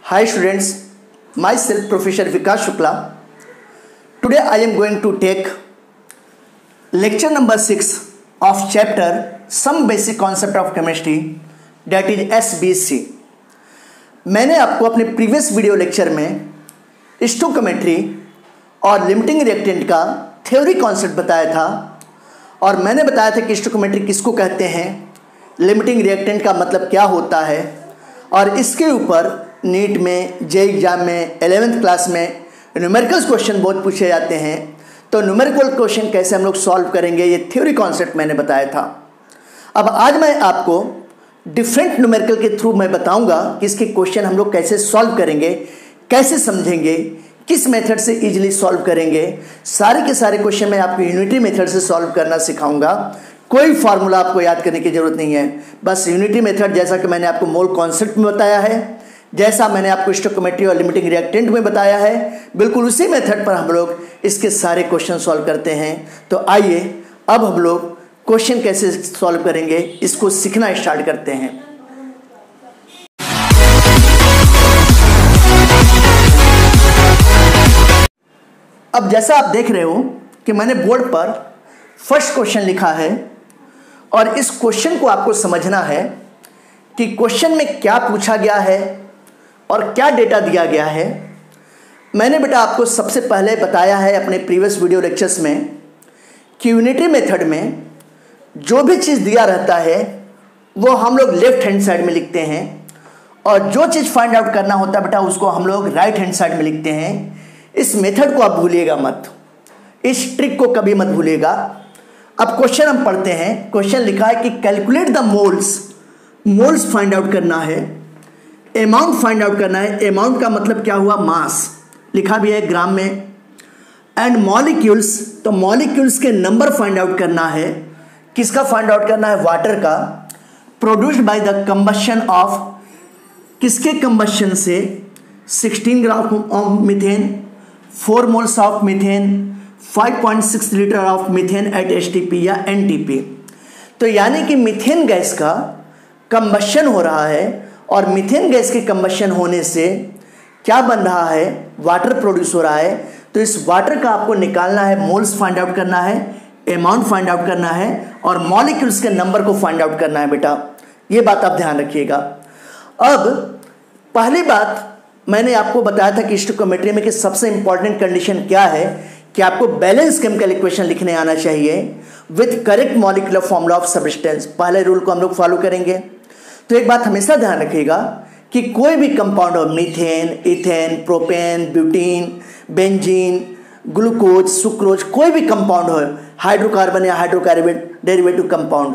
Hi students, myself Professor Vikas Shukla. Today I am going to take lecture number 6 of chapter Some Basic Concept of Chemistry, that is SBC. मैंने आपको अपने previous video lecture में stoichiometry और limiting reactant का theory concept बताया था और मैंने बताया था कि स्टोइकियोमेट्री किसको कहते हैं, लिमिटिंग रिएक्टेंट का मतलब क्या होता है और इसके ऊपर नीट में, जे एग्जाम में, 11th क्लास में न्यूमेरिकल्स क्वेश्चन बहुत पूछे जाते हैं। तो न्यूमेरिकल क्वेश्चन कैसे हम लोग सॉल्व करेंगे, ये थ्योरी कॉन्सेप्ट मैंने बताया था। अब आज मैं आपको डिफरेंट न्यूमेरिकल के थ्रू मैं बताऊंगा कि इसके क्वेश्चन हम लोग कैसे सॉल्व करेंगे, कैसे समझेंगे, किस मेथड से इजीली सॉल्व करेंगे। सारे के सारे क्वेश्चन मैं आपको यूनिटी मेथड से सॉल्व करना सिखाऊंगा। कोई फार्मूला आपको याद करने की जरूरत नहीं है, बस यूनिटी मेथड जैसा कि मैंने आपको मोल कॉन्सेप्ट में बताया है, जैसा मैंने आपको स्टोइकियोमेट्री और लिमिटिंग रिएक्टेंट में बताया है, बिल्कुल उसी मेथड पर हम लोग इसके सारे क्वेश्चन सॉल्व करते हैं। तो आइए अब हम लोग क्वेश्चन कैसे सॉल्व करेंगे इसको सीखना स्टार्ट करते हैं। अब जैसा आप देख रहे हो कि मैंने बोर्ड पर फर्स्ट क्वेश्चन लिखा है और इस क्वेश्चन को आपको समझना है कि क्वेश्चन में क्या पूछा गया है और क्या डेटा दिया गया है। मैंने बेटा आपको सबसे पहले बताया है अपने प्रीवियस वीडियो लेक्चर्स में कि यूनिटी मेथड में जो भी चीज़ दिया रहता है वो हम लोग लेफ्ट हैंड साइड में लिखते हैं और जो चीज़ फाइंड आउट करना होता है बेटा उसको हम लोग राइट हैंड साइड में लिखते हैं। इस मेथड को आप भूलिएगा मत, इस ट्रिक को कभी मत भूलिएगा। अब क्वेश्चन हम पढ़ते हैं। क्वेश्चन लिखा है कि calculate the moles find out करना है, अमाउंट फाइंड आउट करना है। अमाउंट का मतलब क्या हुआ, मास, लिखा भी है ग्राम में। एंड मॉलिक्यूल्स, तो मॉलिक्यूल्स के नंबर फाइंड आउट करना है। किसका फाइंड आउट करना है, वाटर का। Produced by the combustion of, किसके कंबशन से, 16 gram of methane, 4 moles of methane, 5.6 litre of methane at STP या एनटीपी। तो यानी कि मीथेन गैस का कंबशन हो रहा है और मीथेन गैस के कंबशन होने से क्या बन रहा है, वाटर प्रोड्यूस हो रहा है। तो इस वाटर का आपको निकालना है, मोल्स फाइंड आउट करना है, अमाउंट फाइंड आउट करना है और मॉलिक्यूल्स के नंबर को फाइंड आउट करना है बेटा। ये बात आप ध्यान रखिएगा। अब पहली बात मैंने आपको बताया था कि स्टोइकियोमेट्री में कि सबसे इंपॉर्टेंट कंडीशन क्या है कि आपको बैलेंस केमिकल इक्वेशन लिखने आना चाहिए with correct molecular formula of substance. पहले रूल को हम लोग फॉलो करेंगे। तो एक बात हमेशा ध्यान रखिएगा कि कोई भी कंपाउंड हो, methane, ethane, propane, butene, benzene, glucose, sucrose, कोई भी कंपाउंड हो, हाइड्रोकार्बन या हाइड्रोकार्बन डेरिवेटिव कंपाउंड,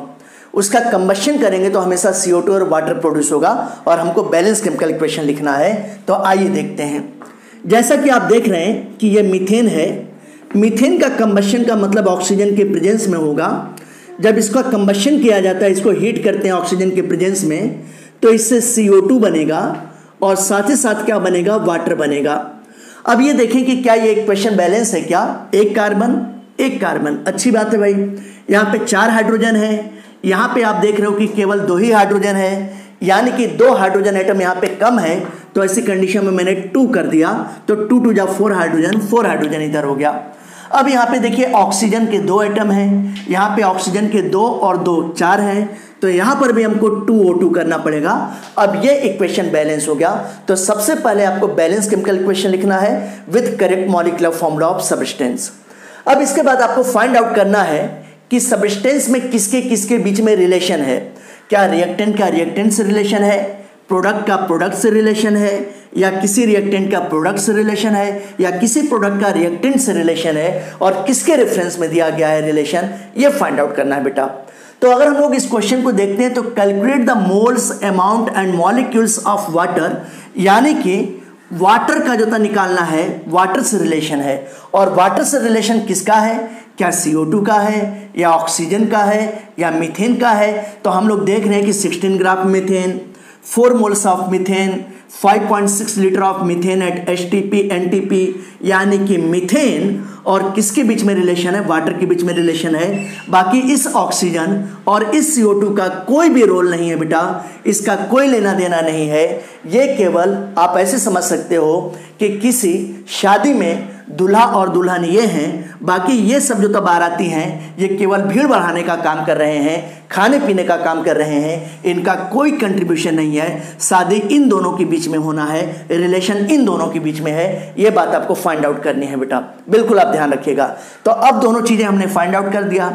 उसका कंबशन करेंगे तो हमेशा CO2 और वाटर प्रोड्यूस होगा और हमको बैलेंस केमिकल इक्वेशन लिखना है। तो आइए देखते हैं। जैसा कि आप देख रहे हैं कि ये मीथेन है। मीथेन का कंबशन का मतलब ऑक्सीजन के प्रेजेंस में होगा। जब इसका कंबशन किया जाता है, इसको हीट करते हैं ऑक्सीजन के प्रेजेंस में, तो इससे CO2 बनेगा और साथ ही साथ क्या बनेगा, वाटर बनेगा। अब ये देखें कि क्या ये इक्वेशन बैलेंस है क्या, एक कार्बन एक कार्बन, अच्छी बात है भाई। यहाँ पे 4 हाइड्रोजन है, यहाँ पे आप देख रहे हो कि केवल 2 ही हाइड्रोजन है, यानी कि 2 हाइड्रोजन एटम यहाँ पे कम है। तो ऐसी कंडीशन में मैंने 2 कर दिया, तो 2 2 जा 4 हाइड्रोजन, 4 हाइड्रोजन इधर हो गया। अब यहाँ पे देखिए ऑक्सीजन के 2 एटम हैं, यहाँ पे ऑक्सीजन के 2 और 2 4 हैं, तो यहाँ पर भी हमको 2O2 करना पड़ेगा। अब ये इक्वेशन बैलेंस हो गया। तो सबसे पहले आपको बैलेंस केमिकल इक्वेशन लिखना है with correct molecular formula of substance. अब इसके बाद आपको फाइंड आउट करना है कि सब्सटेंस में किसके किसके बीच में रिलेशन है। क्या रिएक्टेंट का रिएक्टेंट से रिलेशन है, प्रोडक्ट का प्रोडक्ट से रिलेशन है, या किसी रिएक्टेंट का प्रोडक्ट से रिलेशन है, या किसी प्रोडक्ट का रिएक्टेंट से रिलेशन है और किसके रेफरेंस में दिया गया है रिलेशन, ये फाइंड आउट करना है बेटा। तो अगर हम लोग इस क्वेश्चन को देखते हैं तो calculate the moles, amount and molecules of water, यानी कि वाटर का जो था निकालना है, वाटर से रिलेशन है। और वाटर से रिलेशन किसका है, क्या CO2 का है या ऑक्सीजन का है या मीथेन का है। तो हम लोग देख रहे हैं कि 16 gram methane, 4 moles of methane, 5.6 litre of methane at HTP NTP, यानी कि मीथेन और किसके बीच में रिलेशन है, वाटर के बीच में रिलेशन है। बाकी इस ऑक्सीजन और इस CO2 का कोई भी रोल नहीं है बेटा, इसका कोई लेना देना नहीं है। ये केवल आप ऐसे समझ सकते हो कि किसी शादी में दूल्हा और दुल्हन ये हैं, बाकी ये सब जो तो बाराती हैं ये केवल भीड़ बढ़ाने का काम कर रहे हैं, खाने पीने का काम कर रहे हैं, इनका कोई कंट्रीब्यूशन नहीं है। शादी इन दोनों के बीच में होना है, रिलेशन इन दोनों के बीच में है। ये बात आपको फाइंड आउट करनी है बेटा, बिल्कुल आप ध्यान रखिएगा। तो अब दोनों चीजें हमने फाइंड आउट कर दिया।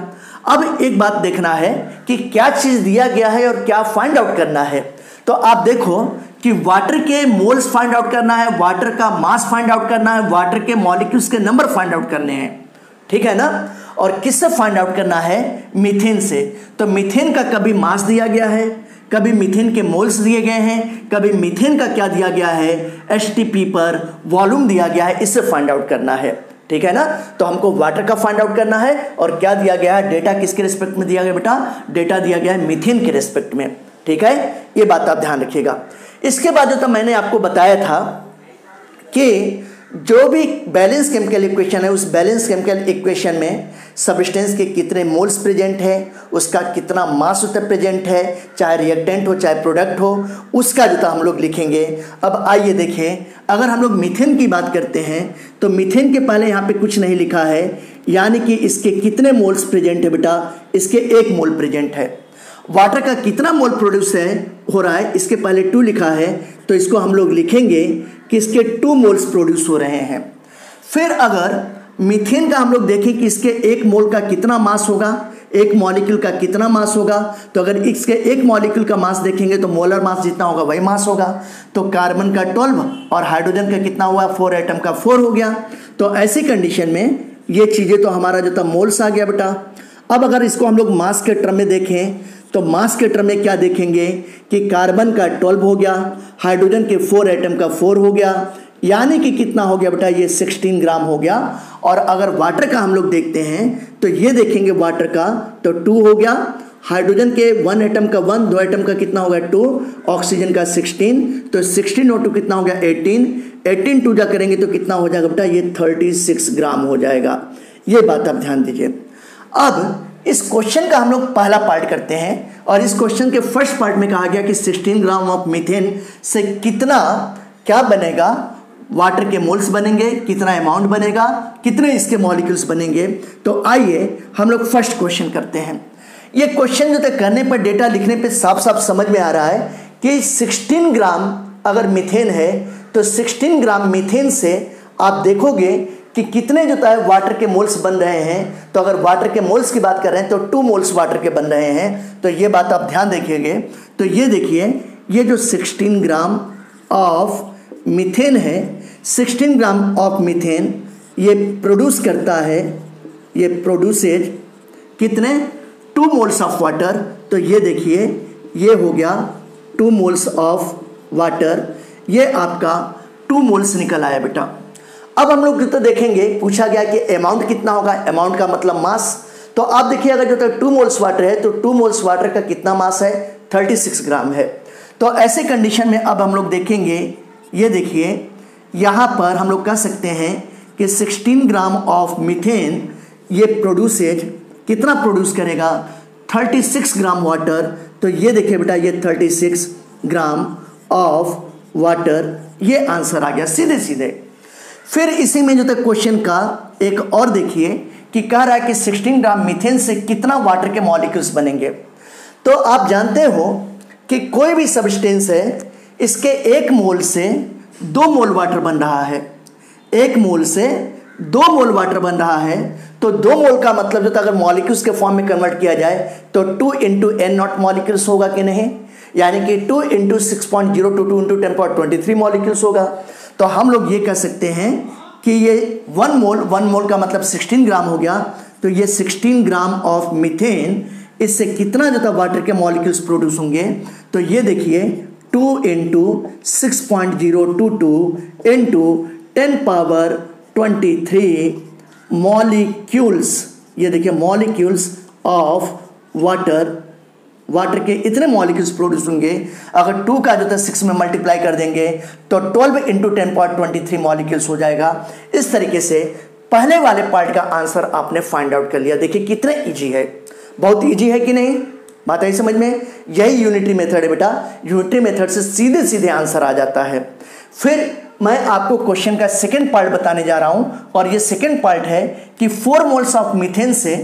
अब एक बात देखना है कि क्या चीज दिया गया है और क्या फाइंड आउट करना है। तो आप देखो कि वाटर के मोल्स फाइंड आउट करना है, वाटर का मास फाइंड आउट करना है, वाटर के मॉलिक्यूल्स के नंबर फाइंड आउट करने हैं, ठीक है ना। और किससे फाइंड आउट करना है, मीथेन से। तो मीथेन का कभी मास दिया गया है, कभी मीथेन के मोल्स दिए गए हैं, कभी मीथेन का क्या दिया गया है, HTP पर वॉल्यूम दिया गया है, इससे फाइंड आउट करना है, ठीक है ना। तो हमको वाटर का फाइंड आउट करना है और क्या दिया गया है, डेटा किसके रिस्पेक्ट में दिया गया बेटा, डेटा दिया गया है मीथेन के रिस्पेक्ट में, ठीक है। ये बात आप ध्यान रखिएगा। इसके बाद जो तो मैंने आपको बताया था कि जो भी बैलेंस केमिकल इक्वेशन है, उस बैलेंस केमिकल इक्वेशन में सब्सटेंस के कितने मोल्स प्रेजेंट है, उसका कितना मास उतर प्रेजेंट है, चाहे रिएक्टेंट हो चाहे प्रोडक्ट हो, उसका जो था हम लोग लिखेंगे। अब आइए देखें, अगर हम लोग मीथेन की बात करते हैं तो मीथेन के पहले यहाँ पे कुछ नहीं लिखा है, यानी कि इसके कितने मोल्स प्रेजेंट है बेटा, इसके 1 मोल प्रेजेंट है। वाटर का कितना मोल प्रोड्यूस हो रहा है, इसके पहले 2 लिखा है, तो इसको हम लोग लिखेंगे कि इसके 2 मोल्स प्रोड्यूस हो रहे हैं। फिर अगर मीथेन का हम लोग देखें कि इसके 1 मोल का कितना मास होगा, 1 मॉलिक्यूल का कितना मास होगा, तो अगर इसके 1 मॉलिक्यूल का मास देखेंगे तो मोलर मास जितना होगा वही मास होगा। तो कार्बन का 12 और हाइड्रोजन का कितना हुआ, 4 एटम का 4 हो गया। तो ऐसी कंडीशन में ये चीज़ें तो हमारा जो था मोल्स आ गया बेटा। अब अगर इसको हम लोग मास के टर्म में देखें तो मास के टर्म में क्या देखेंगे कि कार्बन का 12 हो गया, हाइड्रोजन के 4 एटम का 4 हो गया, यानी कि कितना हो गया बेटा, ये 16 ग्राम हो गया। और अगर वाटर का हम लोग देखते हैं तो ये देखेंगे वाटर का तो 2 हो गया, हाइड्रोजन के 1 एटम का 1, 2 एटम का कितना हो गया 2, ऑक्सीजन का 16, तो 16 और 2 कितना हो गया 18, 18 2 जा करेंगे तो कितना हो जाएगा बेटा, ये 36 ग्राम हो जाएगा। ये बात आप ध्यान दीजिए। अब इस क्वेश्चन का हम लोग पहला पार्ट करते हैं और इस क्वेश्चन के फर्स्ट पार्ट में कहा गया कि 16 ग्राम ऑफ मीथेन से कितना क्या बनेगा, वाटर के मोल्स बनेंगे, कितना अमाउंट बनेगा, कितने इसके मॉलिक्यूल्स बनेंगे। तो आइए हम लोग फर्स्ट क्वेश्चन करते हैं। ये क्वेश्चन जो तक करने पर, डेटा लिखने पे साफ साफ समझ में आ रहा है कि 16 ग्राम अगर मीथेन है तो 16 ग्राम मीथेन से आप देखोगे कि कितने जो है वाटर के मोल्स बन रहे हैं। तो अगर वाटर के मोल्स की बात कर रहे हैं तो 2 मोल्स वाटर के बन रहे हैं। तो ये बात आप ध्यान देखिएगा। तो ये देखिए, ये जो 16 ग्राम ऑफ मीथेन है, 16 ग्राम ऑफ मीथेन ये प्रोड्यूस करता है, ये प्रोड्यूसेज कितने 2 मोल्स ऑफ वाटर। तो ये देखिए, ये हो गया 2 मोल्स ऑफ वाटर, ये आपका 2 मोल्स निकल आया बेटा। अब हम लोग तो देखेंगे, पूछा गया कि अमाउंट कितना होगा, अमाउंट का मतलब मास। तो आप देखिए, अगर जो 2 मोल्स वाटर है तो 2 मोल्स वाटर का कितना मास है, 36 ग्राम है। तो ऐसे कंडीशन में अब हम लोग देखेंगे, ये देखिए यहाँ पर हम लोग कह सकते हैं कि 16 ग्राम ऑफ मीथेन ये प्रोड्यूसेज कितना प्रोड्यूस करेगा, 36 ग्राम वाटर। तो ये देखिए बेटा, ये 36 ग्राम ऑफ वाटर, ये आंसर आ गया सीधे सीधे। फिर इसी में जो था क्वेश्चन का एक और देखिए कि कह रहा है कि 16 ग्राम मीथेन से कितना वाटर के मॉलिक्यूल्स बनेंगे। तो आप जानते हो कि कोई भी सब्सटेंस है, इसके 1 मोल से 2 मोल वाटर बन रहा है, 1 मोल से 2 मोल वाटर बन रहा है। तो 2 मोल का मतलब जो था अगर मॉलिक्यूल्स के फॉर्म में कन्वर्ट किया जाए तो 2 × n0 मॉलिक्यूल्स होगा कि नहीं, यानी कि 2 × 6.022 × 1023 मॉलिक्यूल्स होगा। तो हम लोग ये कह सकते हैं कि ये 1 मोल का मतलब 16 ग्राम हो गया। तो ये 16 ग्राम ऑफ मीथेन, इससे कितना जो था वाटर के मॉलिक्यूल्स प्रोड्यूस होंगे। तो ये देखिए 2 × 6.022 × 10⁻23 मॉलिक्यूल्स, ये देखिए मॉलिक्यूल्स ऑफ वाटर वाटर के इतने मॉलिक्यूल्स प्रोड्यूस होंगे। अगर 2 का जो था 6 में मल्टीप्लाई कर देंगे तो 12 इंटू 10⁻23 मॉलिक्यूल्स हो जाएगा। इस तरीके से पहले वाले पार्ट का आंसर आपने फाइंड आउट कर लिया। देखिए कितने ईजी है, बहुत ईजी है कि नहीं, बात आई समझ में। यही यूनिटरी मेथड है बेटा, यूनिटरी मेथड से सीधे सीधे आंसर आ जाता है। फिर मैं आपको क्वेश्चन का सेकंड पार्ट बताने जा रहा हूं, और ये सेकंड पार्ट है कि 4 मोल्स ऑफ मीथेन से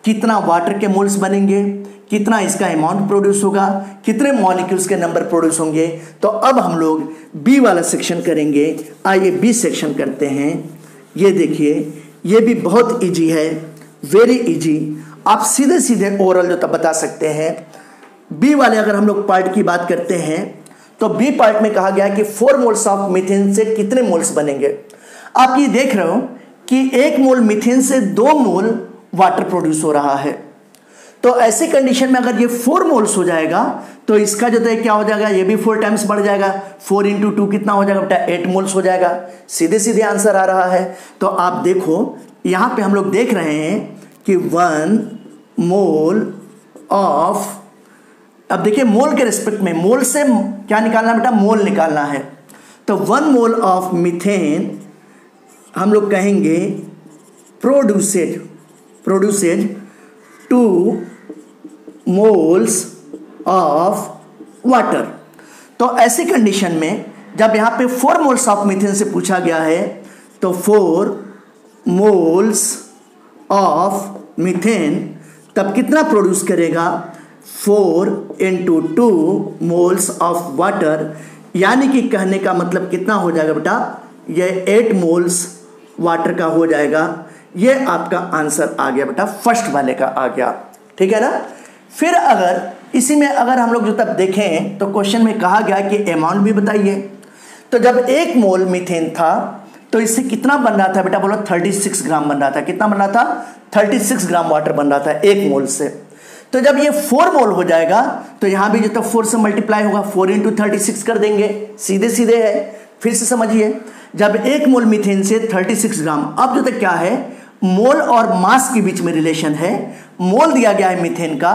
कितना वाटर के मोल्स बनेंगे, कितना इसका अमाउंट प्रोड्यूस होगा, कितने मॉलिक्यूल्स के नंबर प्रोड्यूस होंगे। तो अब हम लोग बी वाला सेक्शन करेंगे। आइए बी सेक्शन करते हैं। ये देखिए ये भी बहुत इजी है, वेरी इजी। आप सीधे सीधे ओरल जो तब बता सकते हैं। बी वाले अगर हम लोग पार्ट की बात करते हैं तो बी पार्ट में कहा गया है कि 4 मोल्स ऑफ मीथेन से कितने मोल्स बनेंगे। आप ये देख रहे हो कि 1 मोल मीथेन से 2 मोल वाटर प्रोड्यूस हो रहा है। तो ऐसी कंडीशन में अगर ये 4 मोल्स हो जाएगा तो इसका जो है क्या हो जाएगा, ये भी 4 टाइम्स बढ़ जाएगा। 4 इंटू 2 कितना हो जाएगा बेटा, 8 मोल्स हो जाएगा। सीधे सीधे आंसर आ रहा है। तो आप देखो यहां पे हम लोग देख रहे हैं कि 1 मोल ऑफ, अब देखिए मोल के रिस्पेक्ट में, मोल से क्या निकालना बेटा, मोल निकालना है। तो 1 मोल ऑफ मीथेन हम लोग कहेंगे प्रोड्यूसेड 2 मोल्स ऑफ वाटर। तो ऐसी कंडीशन में जब यहां पे 4 मोल्स ऑफ मीथेन से पूछा गया है तो 4 मोल्स ऑफ मीथेन तब कितना प्रोड्यूस करेगा, 4 इंटू 2 मोल्स ऑफ वाटर, यानी कि कहने का मतलब कितना हो जाएगा बेटा, ये 8 मोल्स वाटर का हो जाएगा। ये आपका आंसर आ गया बेटा, फर्स्ट वाले का आ गया, ठीक है ना। फिर अगर इसी में अगर हम लोग जो तब देखें तो क्वेश्चन में कहा गया कि अमाउंट भी बताइए। तो जब 1 मोल मीथेन था तो इससे कितना बन रहा था बेटा, बोलो 36 ग्राम बन रहा था। कितना बन रहा था, 36 ग्राम वाटर बन रहा था 1 मोल से। तो जब ये 4 मोल हो जाएगा तो यहां भी जो तो 4 से मल्टीप्लाई होगा, 4 इंटू 36 कर देंगे, सीधे सीधे है। फिर से समझिए, जब 1 मोल मीथेन से 36 ग्राम, अब जो तक क्या है, मोल और मास के बीच में रिलेशन है। मोल दिया गया है मीथेन का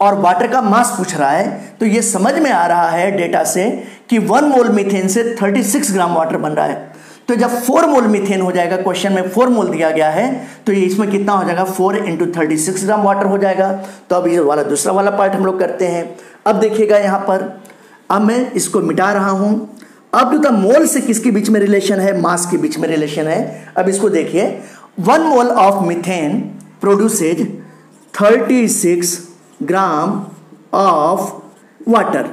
और वाटर का मास पूछ रहा है। तो ये समझ में आ रहा है डेटा से कि 1 मोल मीथेन से 36 ग्राम वाटर बन रहा है। तो जब 4 मोल मीथेन हो जाएगा, क्वेश्चन में 4 मोल दिया गया है, तो ये इसमें कितना हो जाएगा, 4 इंटू 36 ग्राम वाटर हो जाएगा। तो अब ये वाला दूसरा वाला पार्ट हम लोग करते हैं। अब देखिएगा यहाँ पर, अब मैं इसको मिटा रहा हूं। अब जो था मोल से किसके बीच में रिलेशन है, मास के बीच में रिलेशन है। अब इसको देखिए, 1 mole of methane produces 36 gram of water.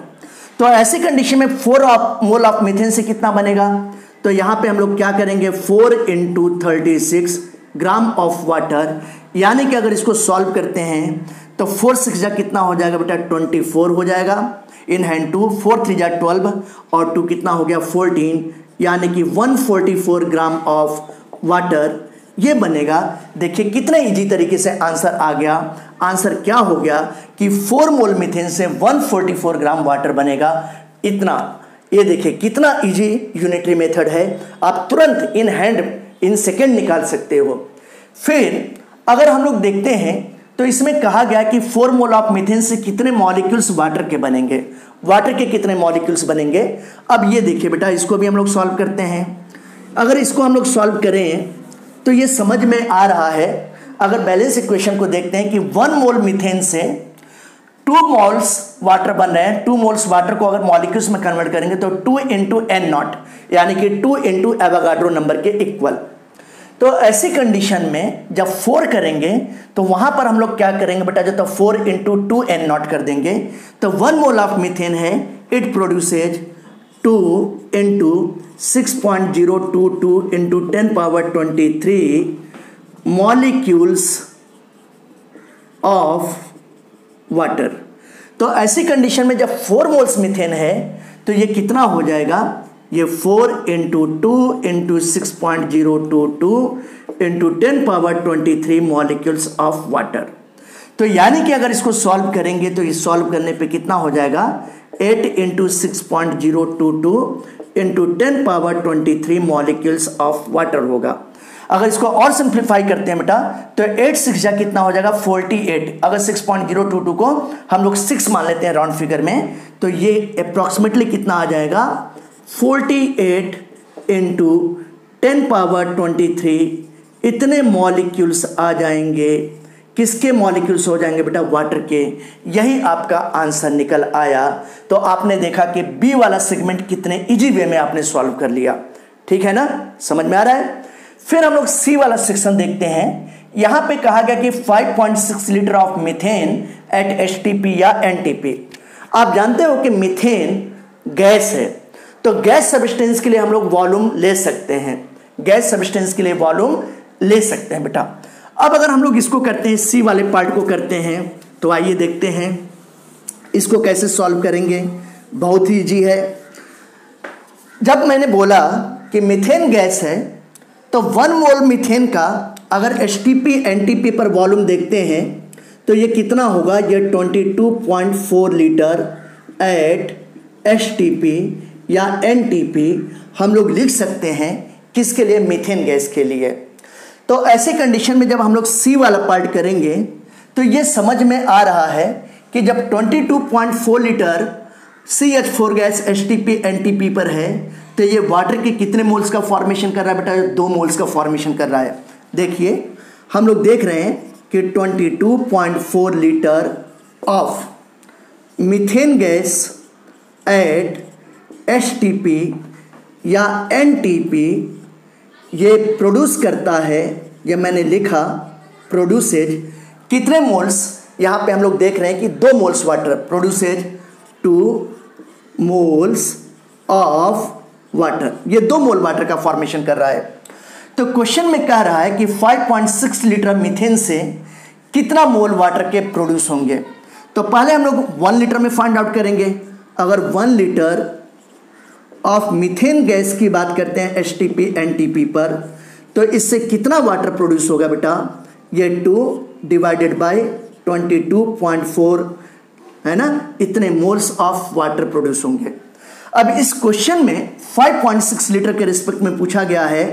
तो ऐसी कंडीशन में 4 मोल ऑफ मीथेन से कितना बनेगा, तो यहां पे हम लोग क्या करेंगे, 4 इंटू 36 ग्राम ऑफ वाटर, यानी कि अगर इसको सॉल्व करते हैं तो 4 6 जा कितना हो जाएगा बेटा, 24 हो जाएगा। इन हैंड 2, 4 3 जा 12 और 2 कितना हो गया, 14, यानी कि 144 ग्राम ऑफ वाटर ये बनेगा। देखिए कितने इजी तरीके से आंसर आ गया। आंसर क्या हो गया कि 4 मोल मीथेन से 144 ग्राम वाटर बनेगा। इतना, ये देखिए कितना इजी यूनिटरी मेथड है। आप तुरंत इन हैंड, इन सेकेंड निकाल सकते हो। फिर अगर हम लोग देखते हैं तो इसमें कहा गया कि 4 मोल ऑफ मीथेन से कितने मॉलिक्यूल्स वाटर के बनेंगे, वाटर के कितने मॉलिक्यूल्स बनेंगे। अब ये देखिए बेटा, इसको भी हम लोग सॉल्व करते हैं। अगर इसको हम लोग सॉल्व करें तो ये समझ में आ रहा है। अगर बैलेंस इक्वेशन को देखते हैं कि 1 मोल मीथेन से 2 मोल्स वाटर बन रहे हैं। 2 मोल्स वाटर को अगर मॉलिक्यूल्स में कन्वर्ट करेंगे तो 2 इंटू एन नॉट, यानी कि 2 इंटू एवोगाड्रो नंबर के इक्वल। तो ऐसी कंडीशन में जब 4 करेंगे तो वहां पर हम लोग क्या करेंगे बेटा, जो तो 4 इंटू 2 एन नॉट कर देंगे। तो 1 मोल ऑफ मीथेन है, it produces 2 into 6.022 into 10⁻23 molecules of water. तो ऐसी कंडीशन में जब 4 मोल्स मीथेन है तो ये कितना हो जाएगा, ये 4 into 2 into 6.022 into 10⁻23 molecules of water. तो यानी कि अगर इसको सॉल्व करेंगे तो इस सॉल्व करने पे कितना हो जाएगा, 8 into 6.022 into 10⁻23 molecules of water होगा। अगर इसको और सिंप्लीफाई करते हैं बेटा तो 8 6 जा कितना हो जाएगा 48। अगर 6.022 को हम लोग 6 मान लेते हैं राउंड फिगर में, तो ये अप्रॉक्सीमेटली कितना आ जाएगा 48 इंटू 10⁻23 इतने मॉलिक्यूल्स आ जाएंगे। किसके मॉलिक्यूल्स हो जाएंगे बेटा? वाटर के। यही आपका आंसर निकल आया। तो आपने देखा कि बी वाला सेगमेंट कितने इजी वे में आपने सॉल्व कर लिया। ठीक है ना, समझ में आ रहा है। फिर हम लोग सी वाला सेक्शन देखते हैं। यहां पे कहा गया कि 5.6 litre of methane at HTP या एनटीपी। आप जानते हो कि मीथेन गैस है, तो गैस सब्सटेंस के लिए हम लोग वॉल्यूम ले सकते हैं, गैस सब्सटेंस के लिए वॉल्यूम ले सकते हैं बेटा। अब अगर हम लोग इसको करते हैं, सी वाले पार्ट को करते हैं, तो आइए देखते हैं इसको कैसे सॉल्व करेंगे। बहुत ही इजी है। जब मैंने बोला कि मीथेन गैस है, तो 1 मोल मीथेन का अगर एचटीपी एनटीपी पर वॉल्यूम देखते हैं तो ये कितना होगा? ये 22.4 लीटर एट एचटीपी या एनटीपी हम लोग लिख सकते हैं। किसके लिए? मीथेन गैस के लिए। तो ऐसे कंडीशन में जब हम लोग सी वाला पार्ट करेंगे तो ये समझ में आ रहा है कि जब 22.4 litre CH4 gas HTP NTP पर है तो ये वाटर के कितने मोल्स का फॉर्मेशन कर रहा है बेटा? 2 मोल्स का फॉर्मेशन कर रहा है। देखिए हम लोग देख रहे हैं कि 22.4 litre of methane gas at HTP या एनटीपी ये प्रोड्यूस करता है। ये मैंने लिखा प्रोड्यूसेज कितने मोल्स? यहाँ पे हम लोग देख रहे हैं कि 2 moles water produces 2 moles of water. ये 2 मोल वाटर का फॉर्मेशन कर रहा है। तो क्वेश्चन में कह रहा है कि 5.6 लीटर मीथेन से कितना मोल वाटर के प्रोड्यूस होंगे। तो पहले हम लोग 1 लीटर में फाइंड आउट करेंगे। अगर 1 लीटर ऑफ मीथेन गैस की बात करते हैं एचटीपी एनटीपी पर, तो इससे कितना वाटर प्रोड्यूस होगा बेटा? ये 2 डिवाइडेड बाय 22.4 है ना, इतने मोल्स ऑफ वाटर प्रोड्यूस होंगे। अब इस क्वेश्चन में 5.6 लीटर के रिस्पेक्ट में पूछा गया है,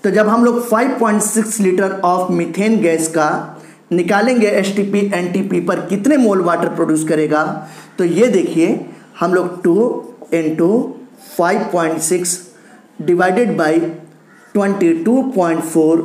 तो जब हम लोग 5.6 लीटर ऑफ मीथेन गैस का निकालेंगे एचटीपी एनटीपी पर कितने मोल वाटर प्रोड्यूस करेगा, तो ये देखिए हम लोग 2 इंटू 5.6 डिवाइडेड बाई 22.4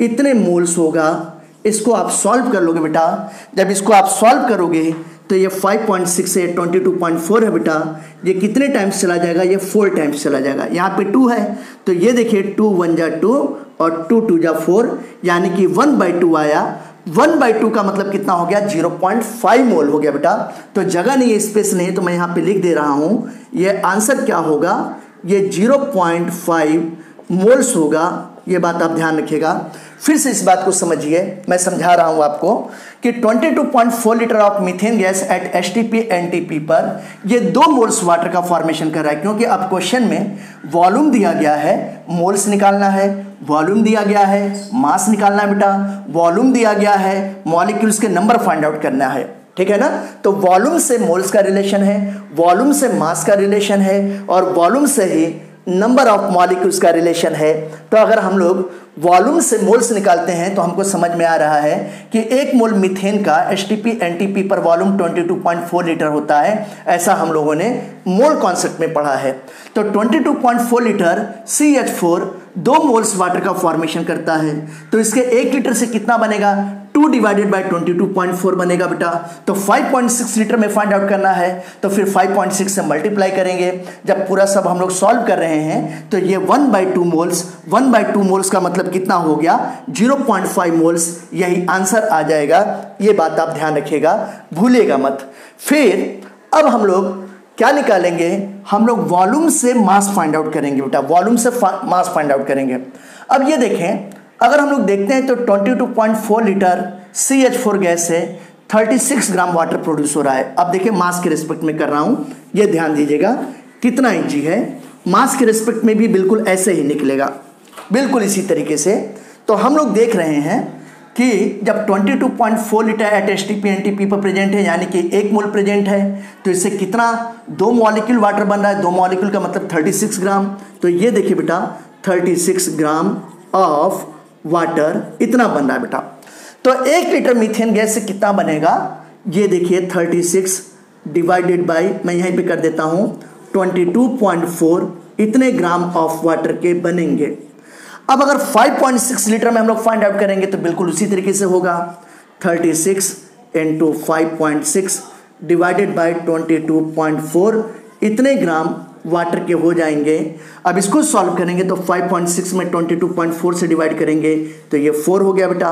इतने मोल्स होगा। इसको आप सॉल्व कर लोगे बेटा। जब इसको आप सॉल्व करोगे तो ये 5.6 से 22.4 है बेटा, ये कितने टाइम्स चला जाएगा? ये 4 टाइम्स चला जाएगा। यहाँ पे 2 है तो ये देखिए 2 1 जा 2 और 2 2 जा 4, यानी कि 1/2 आया। 1/2 का मतलब कितना हो गया? 0.5 मोल हो गया बेटा। तो जगह नहीं है, स्पेस नहीं है, तो मैं यहाँ पे लिख दे रहा हूँ। ये आंसर क्या होगा? ये 0.5 मोल्स होगा। ये बात आप ध्यान रखिएगा। फिर से इस बात को समझिए, मैं समझा रहा हूं आपको कि 22.4 litre of methane gas at HTP NTP पर ये 2 मोल्स वाटर का फॉर्मेशन कर रहा है, क्योंकि अब क्वेश्चन में वॉल्यूम दिया गया है, मोल्स निकालना है, वॉल्यूम दिया गया है, मास निकालना है बेटा, वॉल्यूम दिया गया है, मॉलिक्यूल्स के नंबर फाइंड आउट करना है। ठीक है ना। तो वॉल्यूम से मोल्स का रिलेशन है, वॉल्यूम से मास का रिलेशन है, और वॉल्यूम से ही नंबर ऑफ मॉलिक्यूल्स का रिलेशन है। तो अगर हम लोग वॉल्यूम से मोल्स निकालते हैं तो हमको समझ में आ रहा है कि 1 मोल मीथेन का एचटीपी एनटीपी पर वॉल्यूम 22.4 लीटर होता है। ऐसा हम लोगों ने मोल कॉन्सेप्ट में पढ़ा है। तो 22.4 लीटर CH4 2 मोल्स वाटर का फॉर्मेशन करता है। तो इसके 1 लीटर से कितना बनेगा? 2 डिवाइडेड बाई 22.4 बनेगा बेटा। तो 5.6 लीटर में फाइंड आउट करना है, तो फिर 5.6 से मल्टीप्लाई करेंगे। जब पूरा सब हम लोग सॉल्व कर रहे हैं तो ये 1/2 मोल्स, 1/2 मोल्स का मतलब कितना हो गया? 0.5 मोल्स। यही आंसर आ जाएगा। ये बात आप ध्यान रखिएगा, भूलिएगा मत। फिर अब हम लोग क्या निकालेंगे? हम लोग वॉल्यूम से मास फाइंड आउट करेंगे बेटा, वॉल्यूम से मास फाइंड आउट करेंगे। अब ये देखें, अगर हम लोग देखते हैं तो 22.4 लीटर CH4 गैस से 36 ग्राम वाटर प्रोड्यूस हो रहा है। अब देखिए मास के रिस्पेक्ट में कर रहा हूं, ये ध्यान दीजिएगा कितना इंची है। मास के रिस्पेक्ट में भी बिल्कुल ऐसे ही निकलेगा, बिल्कुल इसी तरीके से। तो हम लोग देख रहे हैं कि जब 22.4 लीटर एट एचटीपी एनटीपी पर प्रेजेंट है, यानी कि 1 मोल प्रेजेंट है, तो इससे कितना 2 मॉलिक्यूल वाटर बन रहा है? 2 मॉलिक्यूल का मतलब 36 ग्राम। तो ये देखिए बेटा 36 ग्राम ऑफ वाटर इतना बन रहा है बेटा। तो 1 लीटर मीथेन गैस से कितना बनेगा, ये देखिए 36 डिवाइडेड बाई, मैं यहीं पे कर देता हूँ 22.4 इतने ग्राम ऑफ वाटर के बनेंगे। अब अगर 5.6 लीटर में हम लोग फाइंड आउट करेंगे तो बिल्कुल उसी तरीके से होगा, 36 इंटू 5.6 डिवाइडेड बाई 22.4 इतने ग्राम वाटर के हो जाएंगे। अब इसको सॉल्व करेंगे तो 5.6 में 22.4 से डिवाइड करेंगे तो ये 4 हो गया बेटा।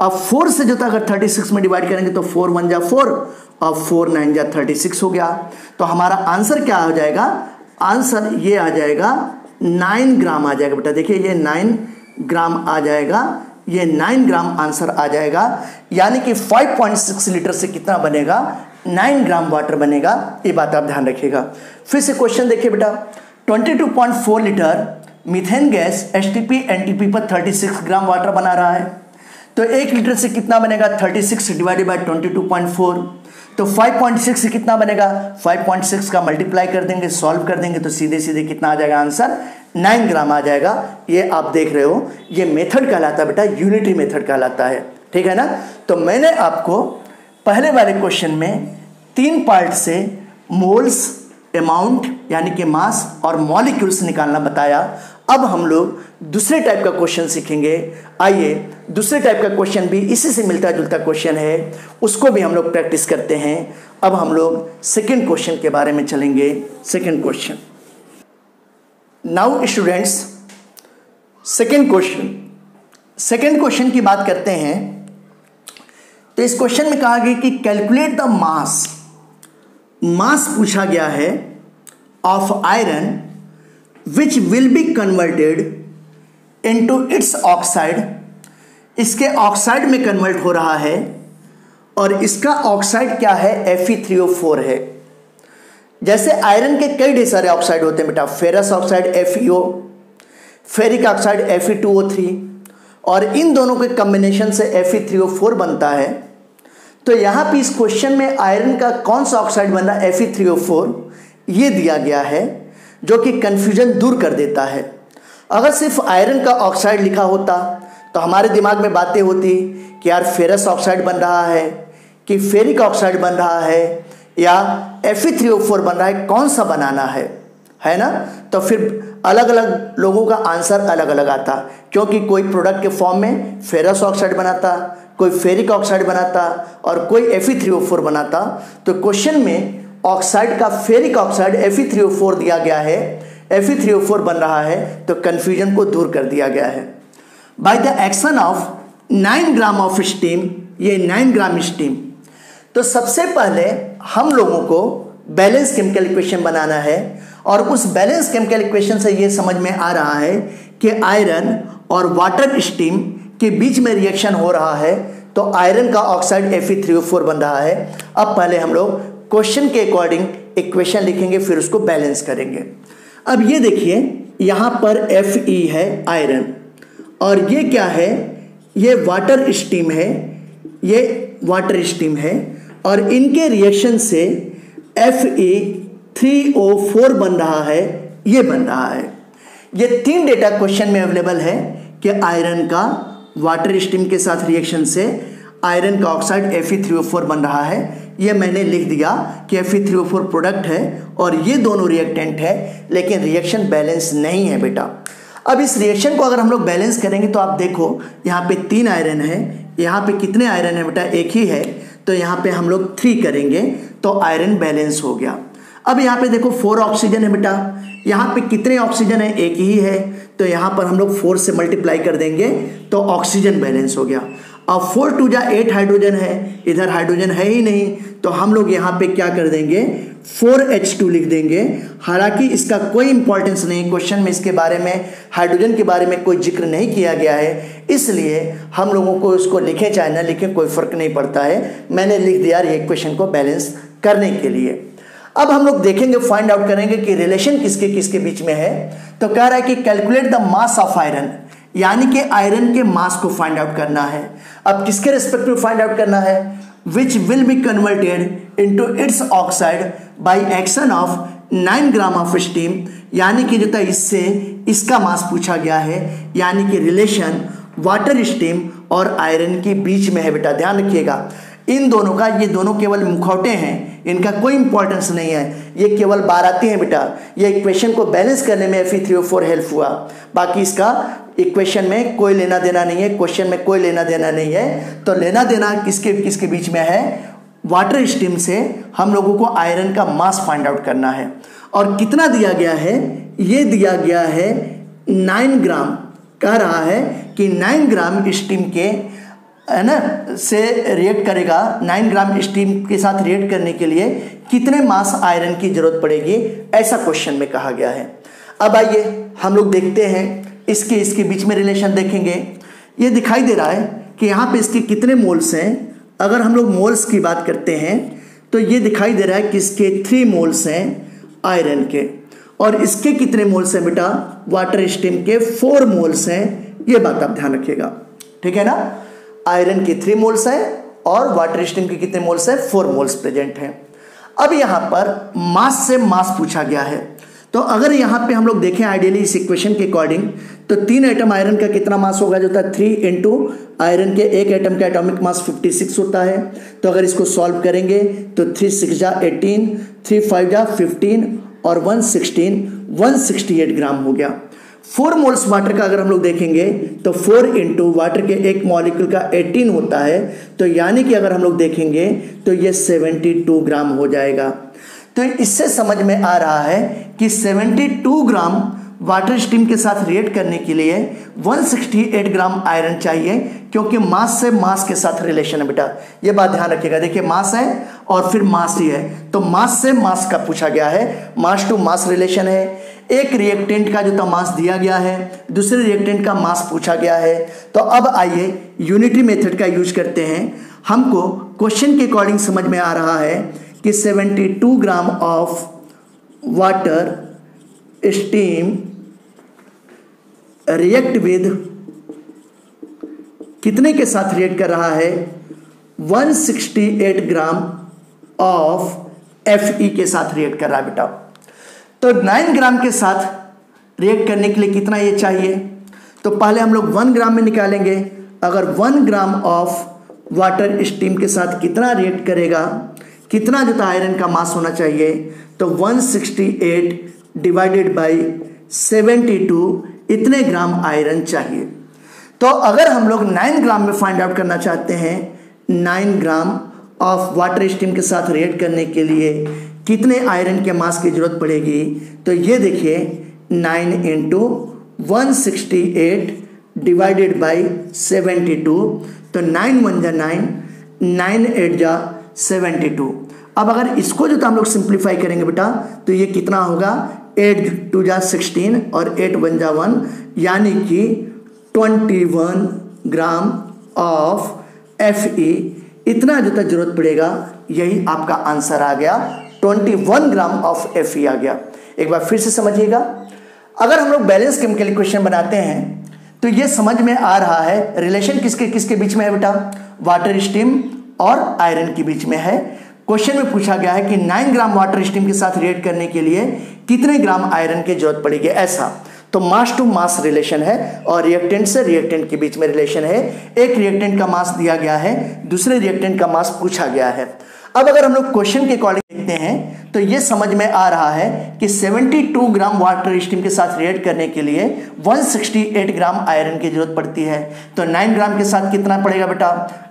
अब 4 से जो था अगर 36 में डिवाइड करेंगे तो 4 1 जा 4 और 4 9 जा 36 हो गया। तो हमारा आंसर क्या हो जाएगा, आंसर ये आ जाएगा 9 ग्राम आ जाएगा बेटा। देखिए ये 9 ग्राम आ जाएगा, ये 9 ग्राम आंसर आ जाएगा। यानी कि 5.6 लीटर से कितना बनेगा, 9 ग्राम वाटर बनेगा। ये बात आप ध्यान रखिएगा। फिर से क्वेश्चन देखिए बेटा, 22.4 litre methane gas HTP NTP पर 36 ग्राम वाटर बना रहा है। तो 1 लीटर से कितना बनेगा, 36 डिवाइडेड बाई 22.4। तो 5.6 से कितना बनेगा, 5.6 का मल्टीप्लाई कर देंगे, सॉल्व कर देंगे तो सीधे सीधे कितना आ जाएगा आंसर, 9 ग्राम आ जाएगा। ये आप देख रहे हो, ये मेथड कहलाता है बेटा, यूनिटी मेथड कहलाता है, ठीक है ना। तो मैंने आपको पहले वाले क्वेश्चन में 3 पार्ट से मोल्स, अमाउंट यानी कि मास और मॉलिक्यूल्स निकालना बताया। अब हम लोग दूसरे टाइप का क्वेश्चन सीखेंगे। आइए दूसरे टाइप का क्वेश्चन भी इसी से मिलता जुलता क्वेश्चन है, उसको भी हम लोग प्रैक्टिस करते हैं। अब हम लोग सेकंड क्वेश्चन के बारे में चलेंगे। Second question, now students second question की बात करते हैं। तो इस क्वेश्चन में कहा गया कि कैलकुलेट द मास पूछा गया है of iron which will be converted into its oxide. इसके ऑक्साइड में कन्वर्ट हो रहा है और इसका ऑक्साइड क्या है, Fe3O4 है। जैसे आयरन के कई ढेर सारे ऑक्साइड होते हैं बेटा, ferrous oxide FeO, ferric oxide Fe2O3 और इन दोनों के कॉम्बिनेशन से Fe3O4 बनता है। तो यहाँ पे इस क्वेश्चन में आयरन का कौन सा ऑक्साइड बन रहा है, Fe3O4, ये दिया गया है, जो कि कन्फ्यूजन दूर कर देता है। अगर सिर्फ आयरन का ऑक्साइड लिखा होता तो हमारे दिमाग में बातें होती कि यार फेरस ऑक्साइड बन रहा है कि फेरिक ऑक्साइड बन रहा है या Fe3O4 बन रहा है, कौन सा बनाना है ना। तो फिर अलग अलग लोगों का आंसर अलग अलग आता, क्योंकि कोई प्रोडक्ट के फॉर्म में फेरस ऑक्साइड बनाता, कोई फेरिक ऑक्साइड बनाता और कोई Fe3O4 बनाता। तो क्वेश्चन में ऑक्साइड का फेरिक ऑक्साइड Fe3O4 दिया गया है, Fe3O4 बन रहा है, तो कंफ्यूजन को दूर कर दिया गया है। By the action of 9 gram of steam, ये 9 ग्राम स्टीम। तो सबसे पहले हम लोगों को बैलेंस केमिकल इक्वेशन बनाना है और उस बैलेंस केमिकल इक्वेशन से ये समझ में आ रहा है कि आयरन और वाटर स्टीम के बीच में रिएक्शन हो रहा है, तो आयरन का ऑक्साइड Fe3O4 बन रहा है। अब पहले हम लोग क्वेश्चन के अकॉर्डिंग इक्वेशन लिखेंगे, फिर उसको बैलेंस करेंगे। अब ये देखिए, यहाँ पर Fe है आयरन और ये क्या है, ये वाटर स्टीम है, ये वाटर स्टीम है और इनके रिएक्शन से Fe3O4 बन रहा है, ये बन रहा है। ये 3 डेटा क्वेश्चन में अवेलेबल है कि आयरन का वाटर स्टीम के साथ रिएक्शन से आयरन का ऑक्साइड Fe3O4 बन रहा है। ये मैंने लिख दिया कि Fe3O4 प्रोडक्ट है और ये दोनों रिएक्टेंट है, लेकिन रिएक्शन बैलेंस नहीं है बेटा। अब इस रिएक्शन को अगर हम लोग बैलेंस करेंगे तो आप देखो यहाँ पे 3 आयरन है, यहाँ पे कितने आयरन है बेटा, 1 ही है, तो यहाँ पे हम लोग 3 करेंगे तो आयरन बैलेंस हो गया। अब यहाँ पे देखो 4 ऑक्सीजन है बेटा, यहाँ पे कितने ऑक्सीजन है, 1 ही है, तो यहाँ पर हम लोग 4 से मल्टीप्लाई कर देंगे तो ऑक्सीजन बैलेंस हो गया। अब 4 2 जा 8 हाइड्रोजन है, इधर हाइड्रोजन है ही नहीं, तो हम लोग यहाँ पे क्या कर देंगे, 4H2 लिख देंगे। हालांकि इसका कोई इंपॉर्टेंस नहीं, क्वेश्चन में इसके बारे में, हाइड्रोजन के बारे में कोई जिक्र नहीं किया गया है, इसलिए हम लोगों को इसको लिखें चाहे ना लिखें कोई फर्क नहीं पड़ता है। मैंने लिख दिया ये क्वेश्चन को बैलेंस करने के लिए। अब हम लोग देखेंगे, फाइंड आउट करेंगे कि रिलेशन किसके किसके बीच में है। तो कह रहा है कि calculate the mass of iron, यानी कि आयरन के मास को फाइंड आउट करना है। अब किसके रिस्पेक्टिव फाइंड आउट करना है, which will be converted into its oxide by action of 9 gram of steam, यानी कि जो था इससे इसका मास पूछा गया है, यानी कि रिलेशन वाटर स्टीम और आयरन के बीच में है बेटा, ध्यान रखिएगा। इन दोनों का, ये दोनों केवल मुखौटे हैं, इनका कोई इंपॉर्टेंस नहीं है, ये केवल बाराती हैं बेटा। ये इक्वेशन को बैलेंस करने में Fe3O4 हेल्प हुआ, बाकी इसका इक्वेशन में कोई लेना देना नहीं है, क्वेश्चन में कोई लेना देना नहीं है। तो लेना देना किसके किसके बीच में है? वाटर स्टीम से हम लोगों को आयरन का मास फाइंड आउट करना है। और कितना दिया गया है? ये दिया गया है 9 ग्राम। कह रहा है कि 9 ग्राम स्टीम के, है ना, से रिएक्ट करेगा, 9 ग्राम स्टीम के साथ रिएक्ट करने के लिए कितने मास आयरन की जरूरत पड़ेगी, ऐसा क्वेश्चन में कहा गया है। अब आइए हम लोग देखते हैं इसके बीच में रिलेशन देखेंगे। ये दिखाई दे रहा है कि यहाँ पे इसके कितने मोल्स हैं। अगर हम लोग मोल्स की बात करते हैं तो ये दिखाई दे रहा है कि इसके 3 मोल्स हैं आयरन के, और इसके कितने मोल्स हैं बेटा? वाटर स्टीम के 4 मोल्स हैं। ये बात आप ध्यान रखिएगा, ठीक है ना। आयरन के 3 मोल्स हैं और वाटर स्टीम के कितने मोल्स हैं? 4 मोल्स प्रेजेंट हैं। अब यहाँ पर मास से मास पूछा गया है, तो अगर यहाँ पे हम लोग देखें आइडियली इस इक्वेशन के अकॉर्डिंग, तो 3 एटम आयरन का कितना मास होगा? जो होता है 3 इंटू आयरन के 1 एटम का एटॉमिक मास 56 होता है। तो अगर इसको सॉल्व करेंगे तो 3 6 जा 18, 3 5 जा 15 और 1 16, 168 ग्राम हो गया। 4 मोल्स वाटर का अगर हम लोग देखेंगे तो 4 इंटू वाटर के एक मॉलिक्यूल का 18 होता है, तो यानी कि अगर हम लोग देखेंगे तो ये 72 ग्राम हो जाएगा। तो इससे समझ में आ रहा है कि 72 ग्राम वाटर स्टीम के साथ रिएक्ट करने के लिए 168 ग्राम आयरन चाहिए, क्योंकि मास से मास के साथ रिलेशन है बेटा। ये बात ध्यान रखिएगा। देखिए मास है और फिर मास ही है, तो मास से मास का पूछा गया है, मास टू मास रिलेशन है। एक रिएक्टेंट का जो मास दिया गया है, दूसरे रिएक्टेंट का मास पूछा गया है। तो अब आइए यूनिटी मेथड का यूज करते हैं। हमको क्वेश्चन के अकॉर्डिंग समझ में आ रहा है कि 72 gram of water steam react with कितने के साथ रिएक्ट कर रहा है? 168 ग्राम ऑफ Fe के साथ रिएक्ट कर रहा है बेटा। तो 9 ग्राम के साथ रिएक्ट करने के लिए कितना ये चाहिए? तो पहले हम लोग 1 ग्राम में निकालेंगे। अगर 1 ग्राम ऑफ वाटर स्टीम के साथ कितना रिएक्ट करेगा, कितना जो आयरन का मास होना चाहिए? तो 168 डिवाइडेड बाई 72, इतने ग्राम आयरन चाहिए। तो अगर हम लोग 9 ग्राम में फाइंड आउट करना चाहते हैं, 9 ग्राम ऑफ वाटर स्टीम के साथ रिएक्ट करने के लिए कितने आयरन के मास की जरूरत पड़ेगी? तो ये देखिए 9 इंटू 168 डिवाइडेड बाई 72, तो 9 1 जा 9, 9 8 जा 72। अब अगर इसको जो हम लोग सिंप्लीफाई करेंगे बेटा, तो ये कितना होगा? 8 2 जा 16 और 8 1 जा 1, यानी कि 21 ग्राम ऑफ Fe, इतना जो जरूरत पड़ेगा। यही आपका आंसर आ गया, 21 ग्राम ऑफ Fe आ गया। एक बार फिर से समझिएगा, अगर हम लोग बैलेंस केमिकल इक्वेशन बनाते हैं तो ये समझ में आ रहा है रिलेशन किसके किसके बीच में है बेटा? वाटर स्टीम और आयरन के बीच में है। क्वेश्चन में पूछा गया है कि 9 ग्राम वाटर स्टीम के साथ रिएक्ट करने के लिए कितने ग्राम आयरन की जरूरत पड़ेगी, ऐसा। तो मास टू मास रिलेशन है और रिएक्टेंट से रिएक्टेंट के बीच में रिलेशन है। एक रिएक्टेंट का मास दिया गया है, दूसरे रिएक्टेंट का मास पूछा गया है। अब अगर हम लोग क्वेश्चन के अकॉर्डिंग देखते हैं तो ये समझ में आ रहा है कि 72 ग्राम वाटर स्टीम के साथ रिएक्ट करने के लिए 168 ग्राम आयरन की जरूरत पड़ती है। तो 9 ग्राम के साथ कितना पड़ेगा बेटा?